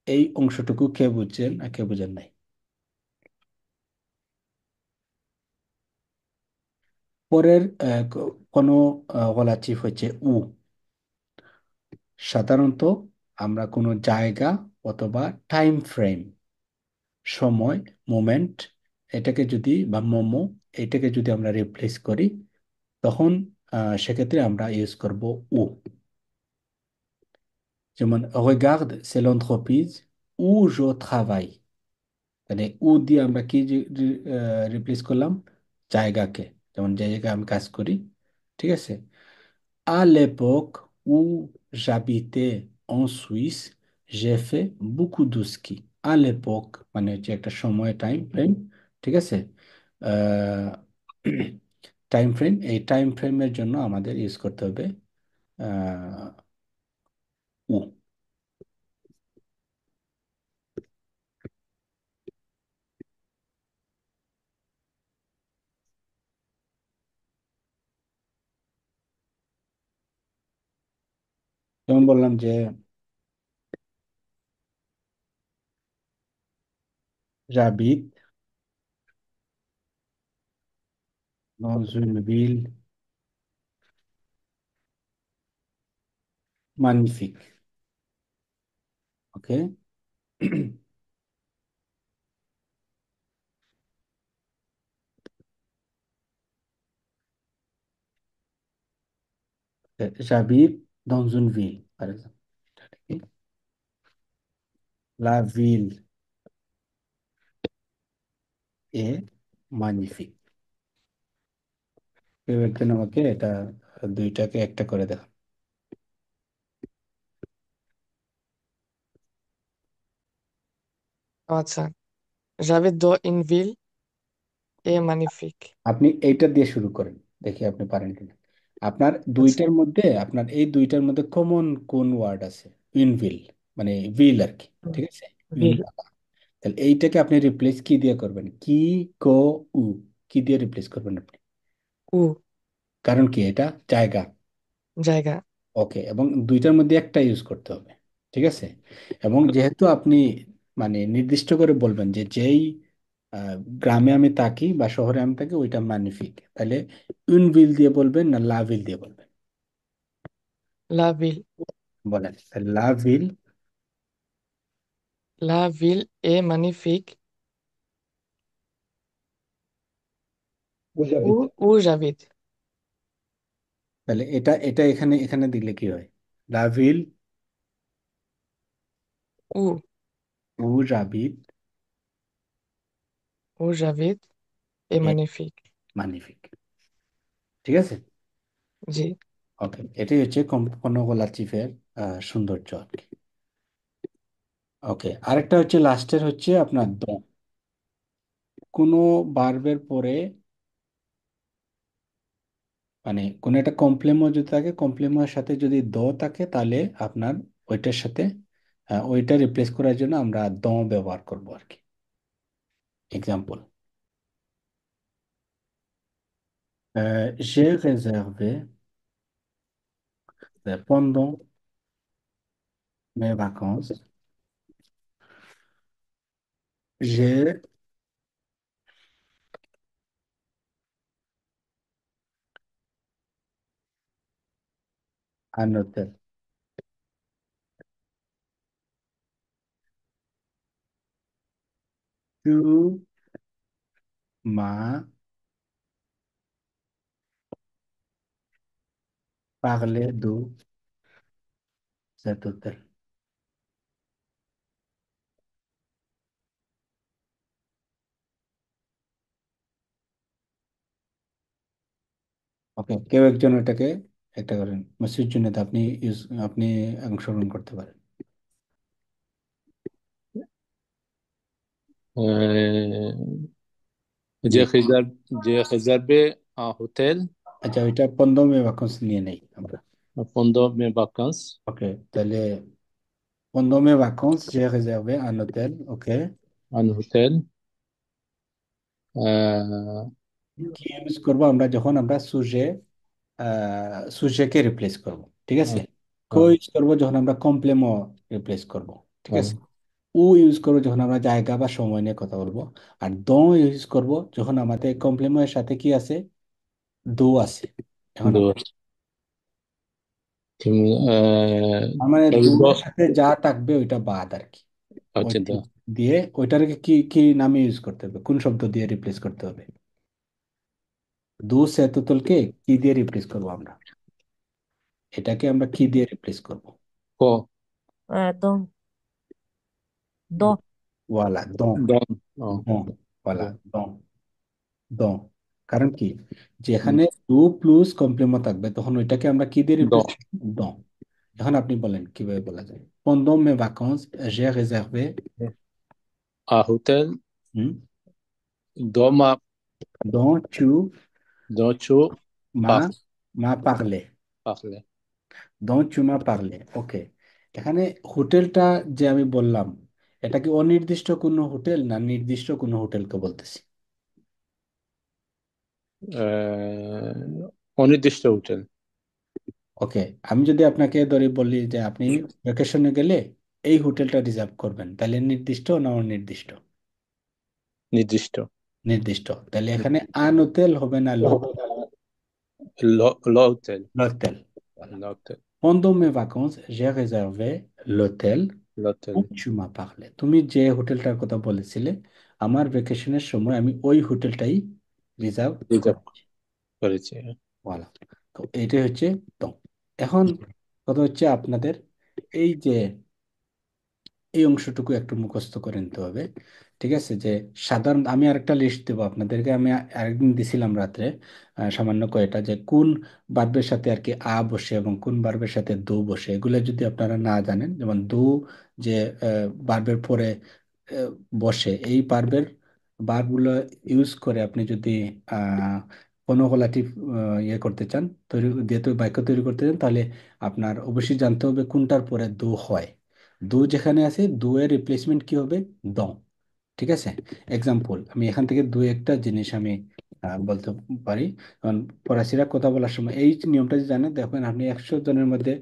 এই অংশটুকু কে বুঝছেন আর কে বুঝেন নাই? পরের কোনো গলাচিপ হচ্ছে উ। সাধারণত আমরা কোনো জায়গা অথবা টাইম ফ্রেম, সময়, মোমেন্ট, এটাকে যদি বা মোমো, এটাকে যদি আমরা রিপ্লেস করি তখন সেক্ষেত্রে আমরা ইউজ করব উ। যেমন regarde c'est l'entreprise où je travaille, মানে উ দিয়ে আমরা কি রিপ্লেস করলাম? জায়গাকে, যেমন যে জায়গায় আমি কাজ করি। ঠিক আছে, à l'époque où j'habitais en Suisse j'ai fait beaucoup de ski। à l'époque মানে হচ্ছে একটা সময়, টাইম ফ্রেম। ঠিক আছে, টাইম ফ্রেম, এই টাইম ফ্রেমের জন্য আমাদের ইউজ করতে হবে আহ, উ। যেমন বললাম যে রাবিত dans une ville magnifique. OK? J'habite dans une ville, par exemple. OK? La ville est magnifique. কেউ একজন আমাকে এটা দুইটাকে একটা করে দেখা। আচ্ছা, j'habite dans une ville est magnifique. আপনি এইটা দিয়ে শুরু করেন, দেখি আপনি পারেন কিনা। আপনার আচ্ছা, দুইটার মধ্যে, আপনার এই দুইটার মধ্যে কমন কোন ওয়ার্ড আছে? উইনভিল, মানে ভিল আর কি, ঠিক আছে? উইন, ville, তাহলে এইটাকে আপনি রিপ্লেস কি দিয়ে করবেন? কি, কো, উ, কি দিয়ে রিপ্লেস করবেন আপনি? où, কারণ কি, এটা জায়গা। জায়গা, ওকে, এবং দুইটার মধ্যে একটা ইউজ করতে হবে, ঠিক আছে? এবং যেহেতু আপনি মানে নির্দিষ্ট করে বলবেন যে যেই গ্রামে আমি থাকি বা শহরে আমি থাকি ওইটা ম্যাগনিফিক, তাহলে উইল দিয়ে বলবেন না লাভিল দিয়ে বলবেন? la ville. বলেন লাভিল। La ville est magnifique où j'habite. où j'habite. তাহলে এটা এটা এখানে এখানে দিলে কি হয়? লাভিল Où, উ রাবিত où j'habite est magnifique. ম্যাগনিফিক, ঠিক আছে? জি, ওকে, এটাই হচ্ছে কর্ণগো লাচিফের সৌন্দর্য আর কি। ওকে, আরেকটা হচ্ছে লাস্টের হচ্ছে আপনার দ। কোনো ভার্বের পরে মানে কোনো একটা কমপ্লেমো যদি থাকে, কমপ্লেমোর সাথে যদি দ থাকে, তাহলে আপনার ওইটার সাথে ওইটা রিপ্লেস করার জন্য আমরা দ ব্যবহার করব আর কি। Example, j'ai réservé pendant mes vacances, j'ai un hôtel. Tu m'as parlé de cet hôtel. ওকে, কেউ একজন এটাকে একটা করেন মেসেজ জন্য, আপনি ইউজ, আপনি অংশগ্রহণ করতে পারেন। Euh, জি, j'ai réservé un hôtel আচ্ছা, ওইটা 15 মে ভ্যাকেন্স নিয়ে নেই আমরা। pendant mes vacances. ওকে, তাহলে 15 মে ভ্যাকেন্স j'ai réservé un hôtel. Okay, Un hôtel. Euh, কি ইউজ করবো আমরা যখন আমরা সুজেকে রিপ্লেস করব, ঠিক আছে? ah, কো ah, ইউজ করবো যখন আমরা কমপ্লেমো রিপ্লেস করব, ঠিক আছে? ah, উ ইউজ করবো যখন আমরা জায়গা বা সময় নিয়ে কথা বলবো। আর দ ইউজ করব যখন আমাদের কমপ্লেমো এর সাথে কি আছে? দো আছে। এখন deux. তার মানে দো Deux. এর সাথে যা থাকবে ওইটা বাদ আর কি। Ok, ওইটা deux. দিয়ে ওইটাকে কি কি নামে ইউজ করতে হবে, কোন শব্দ দিয়ে রিপ্লেস করতে হবে? দো সে তুতলকে কি দিয়ে রিপ্লেস করবো আমরা? এটাকে আমরা কি দিয়ে রিপ্লেস করব? Quoi? Donc, donc, ওয়ালা, দন। Don. Ah, দন, ওয়ালা, don. দন, দন। কারণ কি, Hmm. যেখানে দো প্লাস কমপ্লেমো থাকবে তখন ওইটাকে আমরা কি দিয়ে রিপ্লেস Don. করব? দন। এখন আপনি বলেন কিভাবে বলা যায়? pendant mes vacances j'ai réservé। Un hôtel হুম, dans ma dont tu dont tu m'as parles, m'as parlé, parlé. dont tu m'as parlé। ওকে, এখানে হোটেলটা যে আমি বললাম, এটা কি অনির্দিষ্ট কোনো হোটেল না নির্দিষ্ট কোনো হোটেলকে বলতেছি? অনির্দিষ্ট হোটেল। ওকে, আমি যদি আপনাকে ধরে বলি যে আপনি ভ্যাকেশনে গেলে এই হোটেলটা রিজার্ভ করবেন, তাহলে নির্দিষ্ট না অনির্দিষ্ট? নির্দিষ্ট। নির্দিষ্ট। তাহলে এখানে আন হোটেল হবে না লো l'hôtel, l'hôtel? Voilà. l'hôtel, Pendant mes vacances, j'ai réservé l'hôtel l'hôtel, dont tu m'as parlé. তুমি যে হোটেলটার কথা বলেছিলে, আমার ভ্যাকেশনের সময় আমি ওই হোটেলটাই রিজার্ভ রিজার্ভ করেছি। করেছি। বলা, তো এইটাই হচ্ছে তো। এখন কথা হচ্ছে আপনাদের এই যে এই অংশটুকু একটু মুখস্থ করে নিতে হবে। ঠিক আছে, যে সাধারণ আমি আরেকটা লিস্ট দেবো আপনাদেরকে, আমি আরেকদিন দিছিলাম রাত্রে সামান্য কয়টা, যে কোন বার্বের সাথে আর কি আ বসে এবং কোন বার্বের সাথে দু বসে, এগুলো যদি আপনারা না জানেন, যেমন দু যে বার্বের পরে আহ, বসে, এই বার্বের বার্বগুলো ইউজ করে আপনি যদি কর্ণকলাটিভ ইয়ে করতে চান, তৈরি যেহেতু বাক্য তৈরি করতে চান, তাহলে আপনার অবশ্যই জানতে হবে কোনটার পরে দু হয়। দু যেখানে আছে, দু এর রিপ্লেসমেন্ট কি হবে? দ। ঠিক আছে, এক্সাম্পল আমি এখান থেকে দু একটা জিনিস আমি বলতে পারি। কারণ ফরাসিরা কথা বলার সময় এই নিয়মটা যদি জানেন, দেখবেন আপনি 100 জনের মধ্যে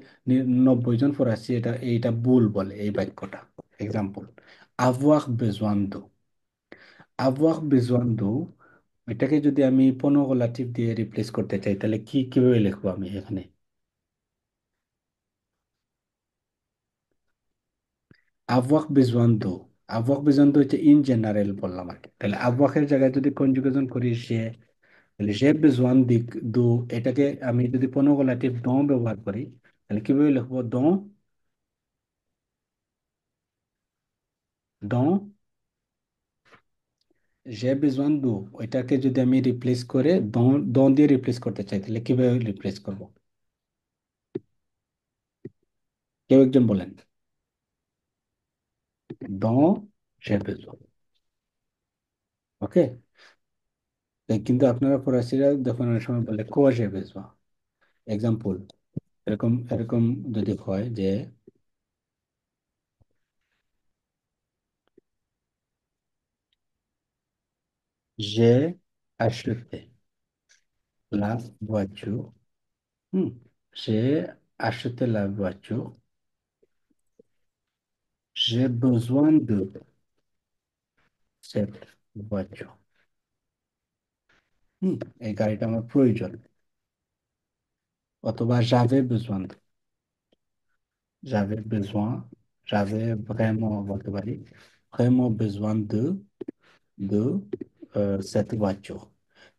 90 জন ফরাসি এইটা ভুল বলে এই বাক্যটা। Example, avoir besoin de, avoir besoin de, এটাকে যদি আমি পনগলাটিভ দিয়ে রিপ্লেস করতে চাই, তাহলে কিভাবে লিখবো আমি এখানে? avoir besoin de, avoir besoin de হচ্ছে ইন জেনারেল বললাম আর কি। তাহলে avoir এর জায়গায় যদি কনজুগেশন করি সে, তাহলে সে besoin দু, এটাকে আমি যদি পনগলাটিভ দো ব্যবহার করি, তাহলে কিভাবে লিখবো? দো, দো যে besoin দু, ওইটাকে যদি আমি রিপ্লেস করে দো, দো দিয়ে রিপ্লেস করতে চাই, তাহলে কিভাবে রিপ্লেস করব? কেউ একজন বলেন। দো সে besoin। ওকে, কিন্তু আপনারা ফরাসিরা যখন অনেক সময় বলে কো সে besoin। এক্সাম্পল, এরকম এরকম যদি হয় যে j'ai acheté la voiture, hmm, j'ai acheté la voiture, j'ai besoin de cette voiture, hmm, এই গাড়িটা আমার প্রয়োজন। অথবা j'avais besoin, j'avais vraiment বলতে পারি, vraiment besoin de cette voiture।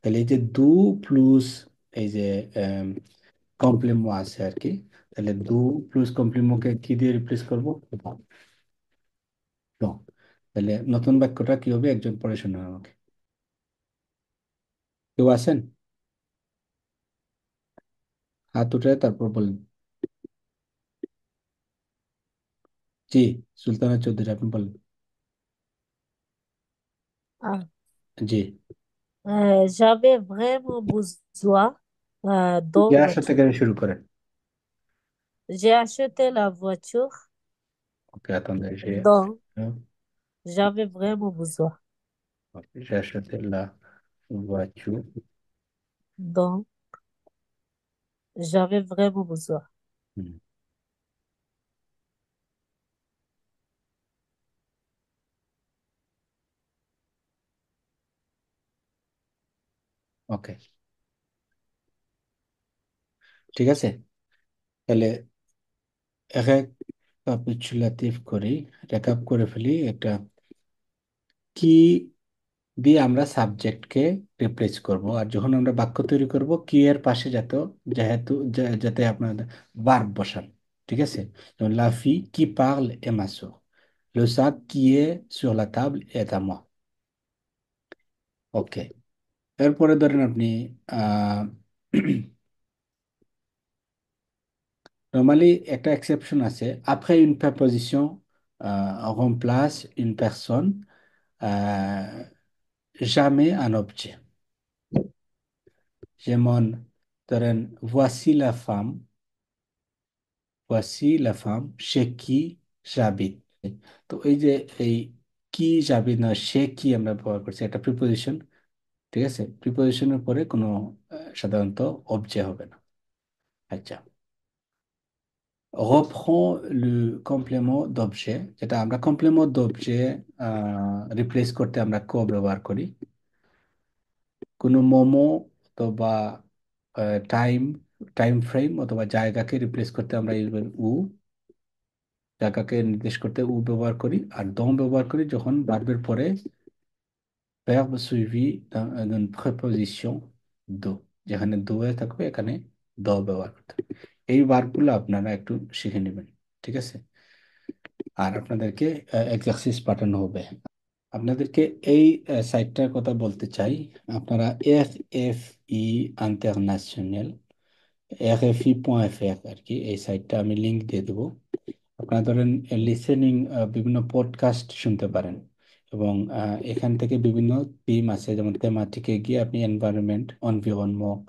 তাহলে এই যে দু প্লাস এই যে কমপ্লিমেন্ট আছে আর কি, তাহলে দু প্লাস কমপ্লিমেন্টকে কি দিয়ে রিপ্লেস করবো? তো তাহলে নতুন বাক্যটা কি হবে? একজন পড়ে শোনান আমাকে। কেউ আছেন? হাত উঠে তারপর বলেন। জি, সুলতানা চৌধুরী, আপনি বলেন। Ah, জি, j'avais vraiment besoin d'une ইয়ার সাথে voiture. করে শুরু করেন। J'ai acheté la voiture ওকে, attendez, dont j'avais vraiment besoin. j'ai acheté la voiture। Dont j'avais vraiment besoin. হুম, ওকে, ঠিক আছে। তাহলে এক রেকাপিচুলেটিভ করি, রেকাপ করে ফেলি একটা। কি দিয়ে আমরা সাবজেক্টকে রিপ্লেস করব, আর যখন আমরা বাক্য তৈরি করব কি এর পাশে যেহেতু যাতে আপনার ভার্ব বসান। ঠিক আছে, যেমন লা ফি কি পার্ল এ মা সোর, le sac qui est sur la table est à moi। ওকে, এরপরে ধরেন আপনি আহ নর্মালি একটা এক্সেপশন আছে, après une préposition remplace une personne, jamais un objet। যেমন ধরেন voici la femme chez qui j'habite। তো এই যে এই কি যাবি না সে কি আমরা ব্যবহার করছি একটা প্রিপোজিশন, ঠিক আছে? প্রিপোজিশনের পরে কোনো সাধারণত অবজেক্ট হবে না। আচ্ছা, reprend le complément d'objet, যেটা আমরা কমপ্লিমেন্ট d'objet রিপ্লেস করতে আমরা কো ব্যবহার করি। কোনো মোমো অথবা টাইম টাইম ফ্রেম অথবা জায়গাকে রিপ্লেস করতে আমরা ইউজ করি উ, জায়গাকে নির্দেশ করতে উ ব্যবহার করি। আর দম ব্যবহার করি যখন ভার্বের পরে verbe suivi d'une préposition do, যেখানে do এ থাকবে এখানে দ ব্যবহার করতে হবে। এই ভার্বগুলো আপনারা একটু শিখে নেবেন, ঠিক আছে? আর আপনাদেরকে এক্সারসাইজ পাঠানো হবে। আপনাদেরকে এই সাইটটার কথা বলতে চাই। আপনারা RFI ইন্টারন্যাশনাল RFI.fr আর কি, এই সাইটটা আমি লিংক দিয়ে দেবো। আপনারা ধরেন লিসেনিং বিভিন্ন পডকাস্ট শুনতে পারেন এবং এখান থেকে বিভিন্ন থিম আছে, যেমন থেমাটিকে গিয়ে আপনি এনভায়রনমেন্ট, এনভিরনমেন্ট,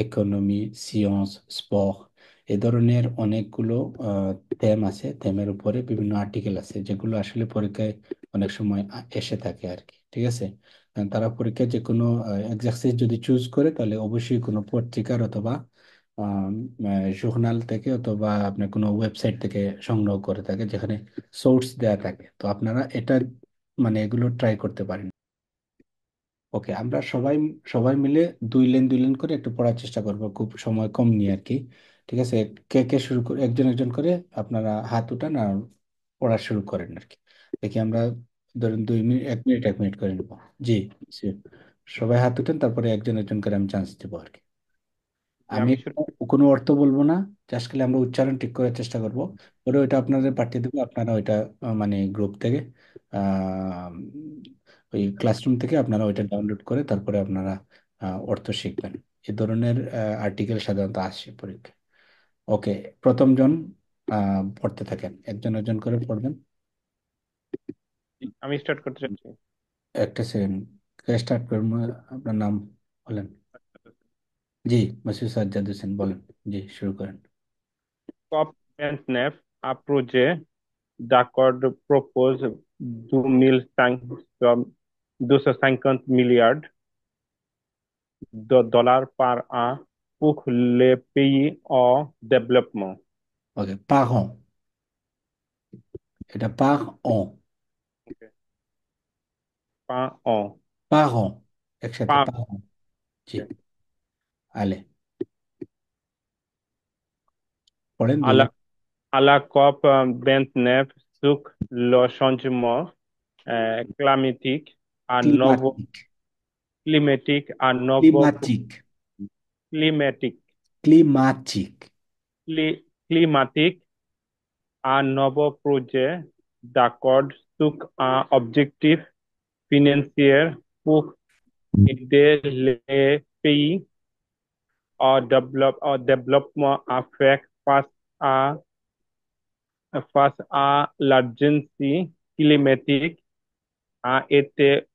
ইকোনমি, সিয়েন্স, স্পোর্ট, এ ধরনের অনেকগুলো থিম আছে। থিমের উপরে বিভিন্ন আর্টিকেল আছে যেগুলো আসলে পরীক্ষায় অনেক সময় এসে থাকে আর কি, ঠিক আছে? তারা পরীক্ষায় যে কোনো এক্সারসাইজ যদি চুজ করে তাহলে অবশ্যই কোনো পত্রিকার অথবা জার্নাল থেকে অথবা আপনার কোনো ওয়েবসাইট থেকে সংগ্রহ করে থাকে যেখানে সোর্স দেয়া থাকে। তো আপনারা এটা মানে এগুলো ট্রাই করতে পারেন। ওকে, আমরা সবাই সবাই মিলে 2 লাইন 2 লাইন করে একটু পড়ার চেষ্টা করবো, খুব সময় কম নিয়ে আর কি, ঠিক আছে? কে কে শুরু করে, একজন একজন করে আপনারা হাত উঠান আর পড়া শুরু করেন আর কি। দেখি আমরা ধরেন 2 মিনিট, 1 মিনিট 1 মিনিট করে নেবো। জি, জি। সবাই হাত উঠেন, তারপরে একজন একজন করে আমি চান্স দেবো আর কি। যে আমি আমি শুরু কোনো অর্থ বলবো না, জাস্ট খালি আমরা উচ্চারণ ঠিক করার চেষ্টা করব। পরে ওইটা আপনাদের পাঠিয়ে দেবো, আপনারা ওইটা মানে গ্রুপ থেকে আহ, ওই ক্লাসরুম থেকে আপনারা ওইটা ডাউনলোড করে তারপরে আপনারা অর্থ শিখবেন। এ ধরনের আর্টিকেল সাধারণত আসে পরীক্ষায়। ওকে, প্রথম জন পড়তে থাকেন, একজন একজন করে পড়বেন। আমি স্টার্ট করতে চাচ্ছি। একটা সেকেন্ড, স্টার্ট করবো। আপনার নাম বলেন। জি, মাসুদ সাজ্জাদ হোসেন, বলেন। জি, শুরু করেন। COP29 a projet d'accord propose 250 milliards de dollars par an pour les pays en développement. Okay, par an, এটা par an, Okay. Par an. par an, একসাথে Par, par an। G, okay. আলে পড়েন À দুই la, line. à la COP29 sur le changement climatique à nouveau ক্লিমাটিক, climatique à nouveau ক্লিমাটিক, climatique ক্লিমাটিক। climatique un nouveau projet d'accord sur un objectif financier pour aider les pays au développement à faire face à l'urgence climatique a été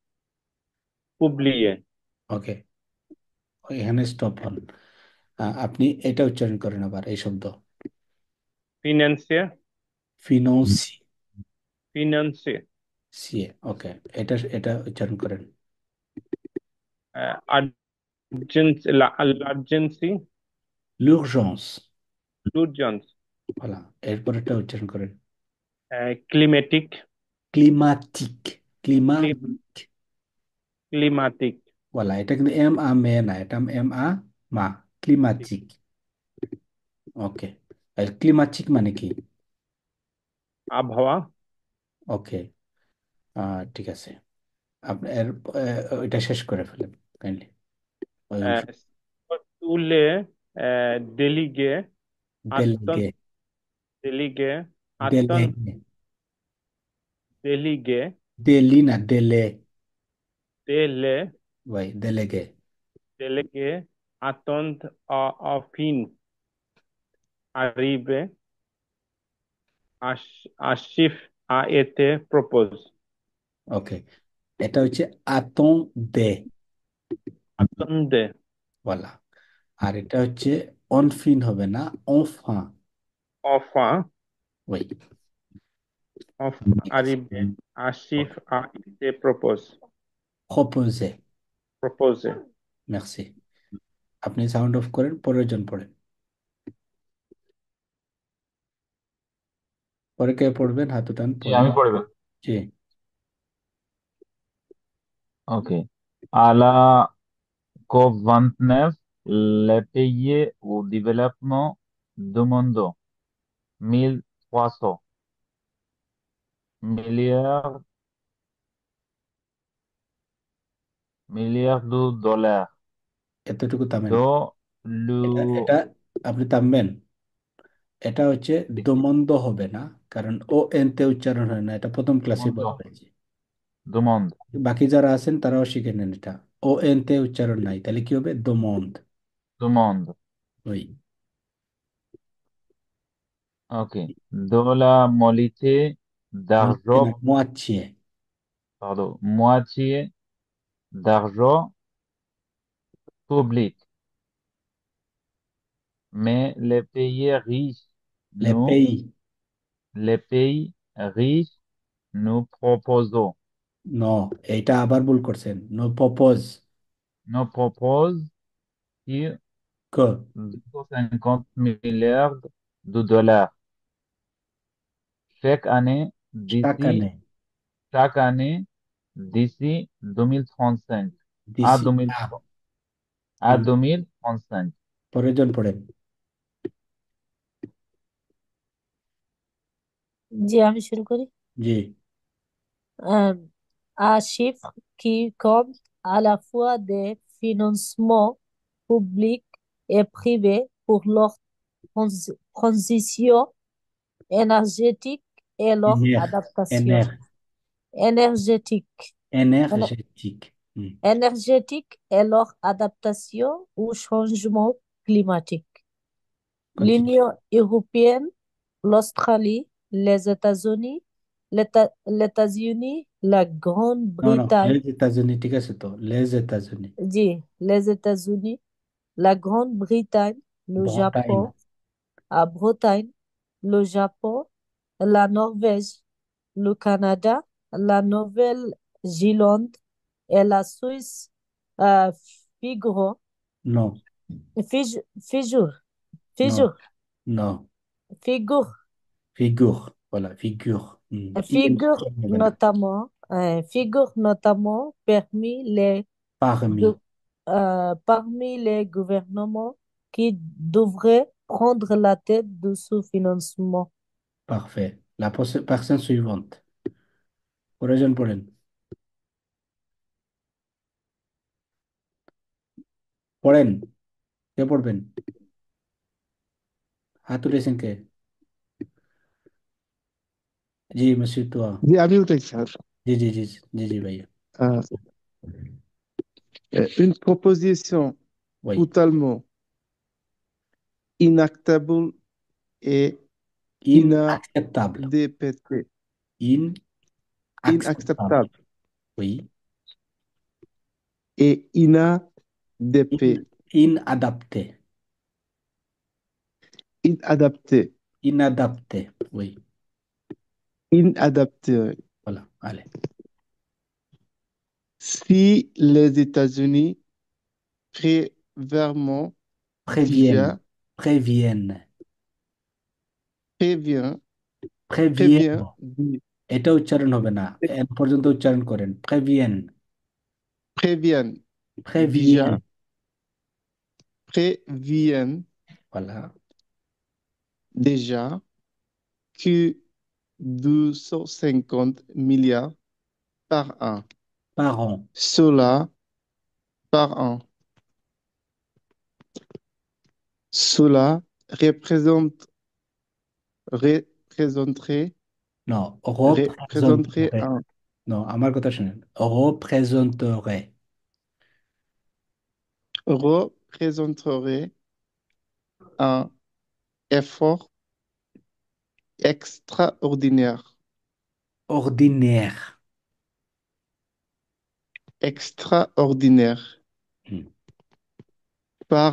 publié. ওকে, এখানে stop হন। আপনি এটা উচ্চারণ করেন আবার এই শব্দ, Financier, ফিনান্সি, financier, সিএ। ওকে, এটা এটা উচ্চারণ করেন। l'urgence, l'urgence, l'urgence, voilà, এরপর এটা উচ্চারণ করেন। climatique, ক্লিমাটিক, clim- ক্লিমাটিক, climatique, voilà, এটা কিন্তু এম আ মে না, এটা এম আ মা, ক্লিমাটিক। ওকে, আর ক্লিমাটিক মানে কি? আবহাওয়া। ওকে, ঠিক আছে। আপনি এর ওইটা শেষ করে ফেলেন কাইন্ডলি, ওই অংশ। Tous les délégués délégué, attendent, délégués attendent, délégué, délégués, déli না délai, délai, ouais, délégué। délégués attendent à fin arrivé à chiffre a été proposé. ওকে, এটা হচ্ছে attendez, Attendez, বলা। আর এটা হচ্ছে অনফিন হবে না, অফা। Enfin, ওই arrivé. Achif a été প্রপোজে। proposé. মেরসি। আপনি সাউন্ড অফ করেন, প্রয়োজন পড়েন। পরে কে পড়বেন? হাত উঠান, জি পড়েন। আমি পড়ব। জি। Ok. À la COP29, les pays au développement demandent 1 300 milliards, milliards de dollars এতটুকু থামেন। dans le এটা এটা আপনি থামবেন। এটা হচ্ছে দোমন্দ হবে না, কারণ ও এন তে উচ্চারণ হয় না, এটা প্রথম ক্লাসে বলা monde. হয়েছে। Demande. বাকি যারা আছেন তারাও শিখে নেন এটা। ও এন তে উচ্চারণ নাই, তাহলে কি হবে? দোমন্দ। Demande. ওই Ok. De la moitié d'argent, মোয়াচ্ছিয়ে। pardon, moitié d'argent public. Mais লে পেই। les pays riches nous proposons, ন, এইটা আবার ভুল করছেন। নো প্রপোজ। nous proposent sur ক 250 milliards de dollars chaque année টাকানে। d'ici, chaque année d'ici 2035 à দিছি 2000 না। à 2035. প্রয়োজন পড়েন। জি আমি শুরু করি। জি। Euh, un chiffre qui compte à la fois des financements publics et privés pour leur transition énergétique et leur এনের। adaptation এনের। énergétique, Éner- এনার্জেটিক। énergétique et leur adaptation au changement climatique. Continue. L'Union européenne, l'Australie, les États-Unis, l'États-Unis, la no no, Grande-Bretagne, লেজ এতাজনি ঠিক আছে তো, লেজ এতাজনি। les États-Unis, la Grande-Bretagne, le ভটাইন। Japon, la Bretagne, le Japon, la Norvège, le Canada, la Nouvelle-Zélande et la Suisse, euh, figurent, no figure, no figure, no, figure, ফিগুর বলা, ফিগুর। ইএন figure হবে না। figure notamment পারমি। parmi les gouvernements qui devraient prendre la tête de ce financement. পারফে। লা person সুইভন্ট। প্রয়োজন পড়েন। পড়েন। কে পড়বেন? হাত তুলেছেন কে? জি মসজিদ তোয়া। জি আমি উঠেছি স্যার। জি জি জি জি জি ভাইয়া। Euh, une proposition ওই totalement inacceptable et ইন অ্যাকসেপ্টাবল। inadaptée. ইন অ্যাকসেপ্টাবল। Inacceptable ওই et inadaptée. ইন আদাপ্তে। Inadaptée. ইনাদাপ্তে। ওই Inadaptée. বলা আলে। Si les États-Unis préviennent প্রেভিয়েন। déjà, প্রেভিয়েন। prévient, প্রেভিয়েন। prévient, di- এটা উচ্চারণ হবে না, এন পর্যন্ত উচ্চারণ করেন। প্রেভিয়েন। préviennent প্রেভিয়েন déjà, préviennent বলা। déjà que 250 milliards par an. পারন। Cela par an. Cela représenterait, ন, représenterait représenterait। un, ন, আমার কথা শুনেন। représenterait। représenterait un effort extraordinaire. ordinaire। Extraordinaire. হুম। par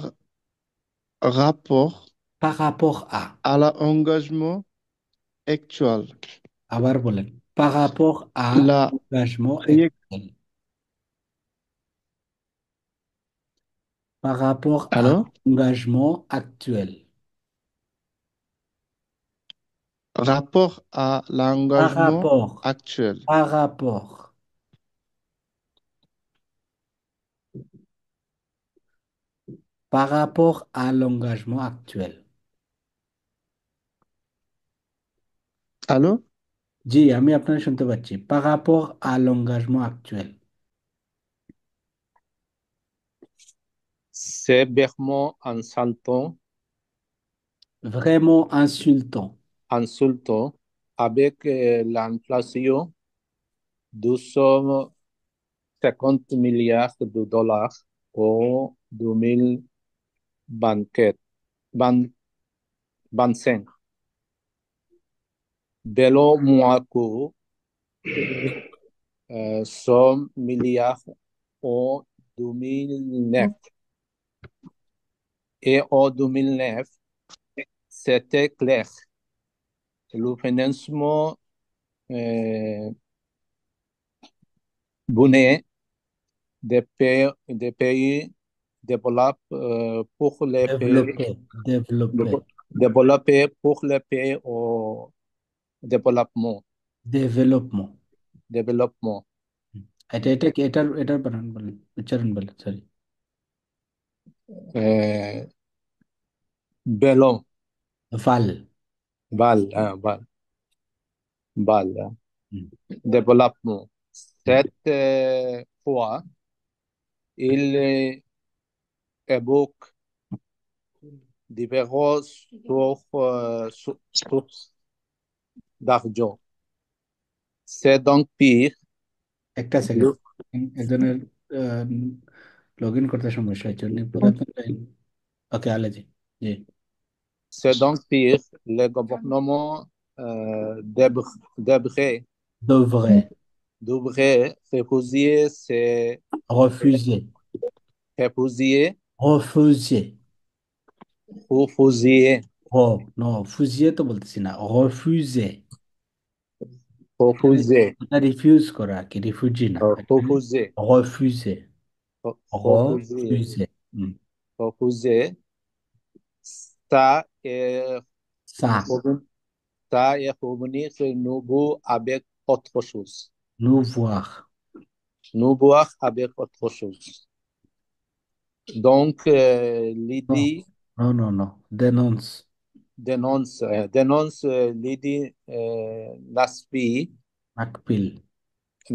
rapport par rapport à l'engagement actuel. আবার বলেন par rapport à La l'engagement trajectoire. actuel. Par rapport à Allô? l'engagement actuel. Rapport à Par l'engagement rapport. actuel. Par rapport. Par rapport à l'engagement actuel. Allô? জি আমি আপনার শুনতে পাচ্ছি par rapport à l'engagement actuel. C'est vraiment insultant, Vraiment insultant. insultant avec l'inflation, 250 milliards de dollars au 2024, 25. Bello Moaco, 100 milliards au 2009. Et en 2009, c'était clair. Le financement venait des pays développés pour les pays Développer. Développer. développés pour les pays au développement. Développement. Développement. এটার বানান বলেন উচ্চারণ বলেন sorry Bellon, ভাল Val, développement. Cette fois, il évoque différentes sources d'argent. C'est donc pire. একটা second একজনের log in করতে সমস্যা হচ্ছে ওকে আলেজি জি C'est donc pire. Le gouvernement devrait, devrait devrait refuser ces refuser refuser, refuser refuser, non fusier তো বলতেছি না refuser refuser, এটা refuse করা আর কি রিফিউজি না refuser, refuser refuser, refuser হুম, refuser. Ça est ça ça est revenir nouveau avec autre chose. nous voir Nous voir avec autre chose. Donc, non l'idée non dénonce dénonce l'idée Naspi, Nakpil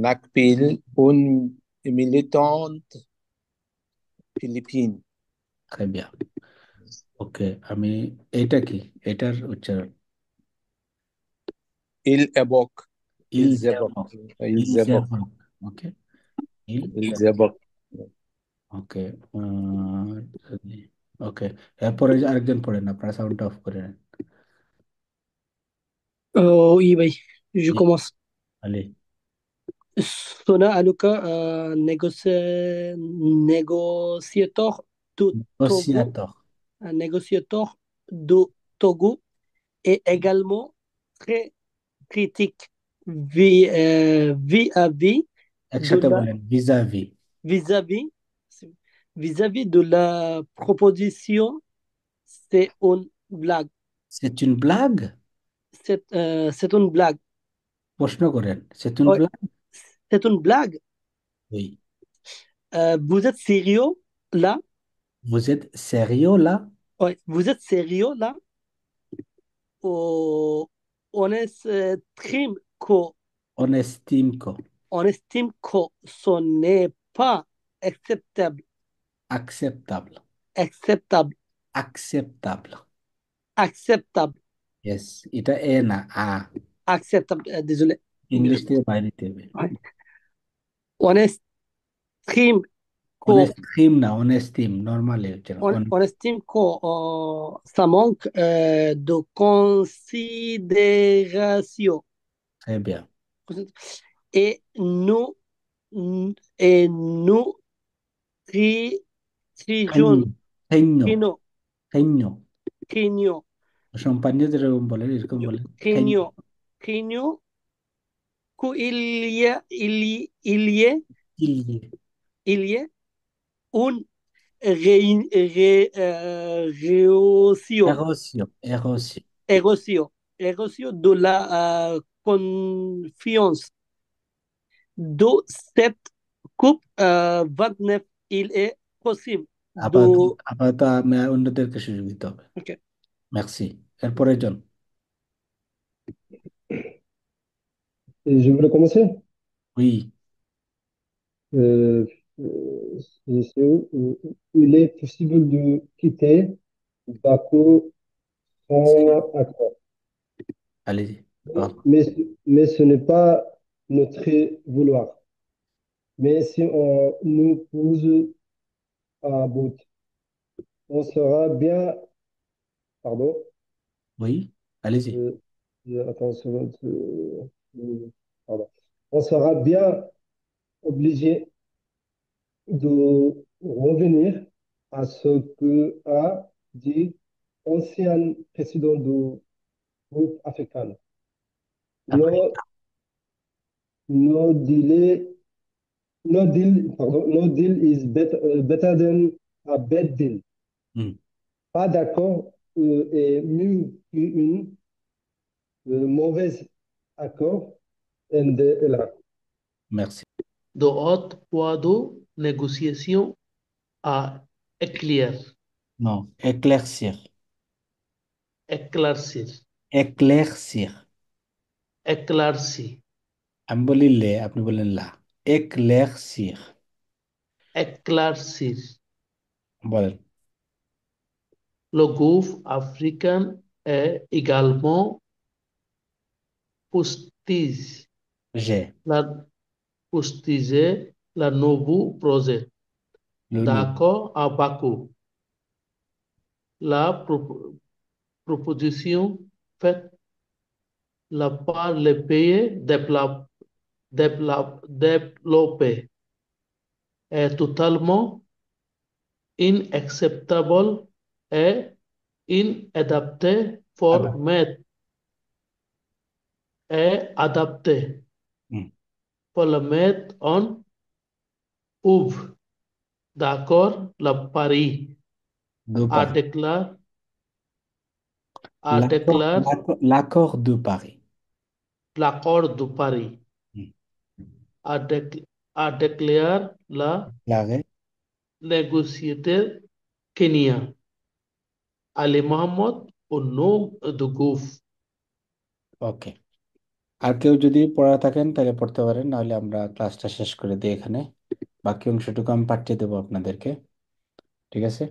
Nakpil, une militante philippine. très bien ওকে আমি এইটা কি এটার উচ্চারণ Il évoque, ils ils évoquent, évoquent ils ils évoquent, évoquent ওকে ils ils évoquent. ওকে ওকে এরপরে যে আরেকজন পড়েন আপনারা সাউন্ড অফ করে নেন Oui, oui, je জি, commence. allez Sona Aluka, négociateur de Togo, négociateur un négociateur de Togo est également très critique vis-à-vis de একসাথে la বলেন vis-à-vis vis-à-vis vis-à-vis de la proposition. C'est une blague. c'est une blague C'est une blague. প্রশ্ন করেন c'est une Ouais, blague c'est une blague. oui Vous êtes sérieux là? vous êtes sérieux là Ouais, vous êtes sérieux là? Oh, on estime que, on estime que on estime que ce n'est pas acceptable, acceptable acceptable, acceptable acceptable, yes এটা এ না আ acceptable. Désolé. English থেকে বাইরে দিতে হবে Ouais. On estime que, on estime না on estime normally হচ্ছে না on estime que ça manque de considération. très bien Et nous, et nous craignons trions, সৈন্য, Kino, সৈন্য। Kino, সম্পান্য যেরকম বলেন এরকম বলেন, সৈন্য। Kino, Kino, il y ait, কিলিয়ে, il y ait une réussite, এগোসিও, এগোসি। érosion de la confiance de cette coupe 29. Il est possible de... আপাতত আপাতত আমি অন্যদেরকে সুযোগ দিতে হবে। Ok. মেক্সি, এরপরের জন। Et je voulais commencer. We, Euh, c'est où? Il est possible de quitter Bakou sans accord. allez-y. Oh, Mais ce n'est pas notre vouloir. Mais si on nous pousse à bout, on sera bien, pardon, oui, allez-y. attends une seconde, pardon. On sera bien obligé de revenir à ce que a dit ancien président du groupe africain. Après, No, no deal, no deal is better than a bad deal. hmm, Pas d'accord est mieux qu'une mauvaise accord. And, là. merci. De haute poids de négociation à Non, éclaircir. éclaircir, éclaircir। éclairci, আমি বলি লে, আপনি বলেন লা। éclaircir, éclaircir. বলেন। Le gouffre africain est également postige J'ai la, postigé la nouveau projet. le nom. D'accord à Bakou. La proposition faite là par les pays développés est totalement inacceptable et inadaptée Ah ben, pour mettre et adapté hmm. pour le mettre en œuvre. D'accord, le Paris De a Paris. déclaré, L'accord de Paris. l'accord de Paris Hmm. a déclaré la L'arrêt. négociateur kenyan Ali Mohammed au nom de Gouff. ওকে, আর কেউ যদি পড়া থাকেন তাহলে পড়তে পারেন, নাহলে আমরা ক্লাসটা শেষ করে দিই এখানে। বাকি অংশটুকু আমি পাঠিয়ে দেবো আপনাদেরকে, ঠিক আছে?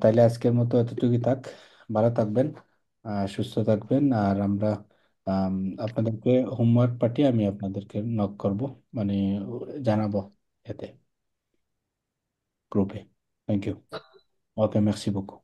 তাইলে আজকের মতো এতটুকুই থাক। ভালো থাকবেন, সুস্থ থাকবেন। আর আমরা আম, আপনাদেরকে হোমওয়ার্ক পাঠিয়ে আমি আপনাদেরকে নক করব, মানে জানাবো এতে গ্রুপে। Thank you. ওকে, মেরসি beaucoup.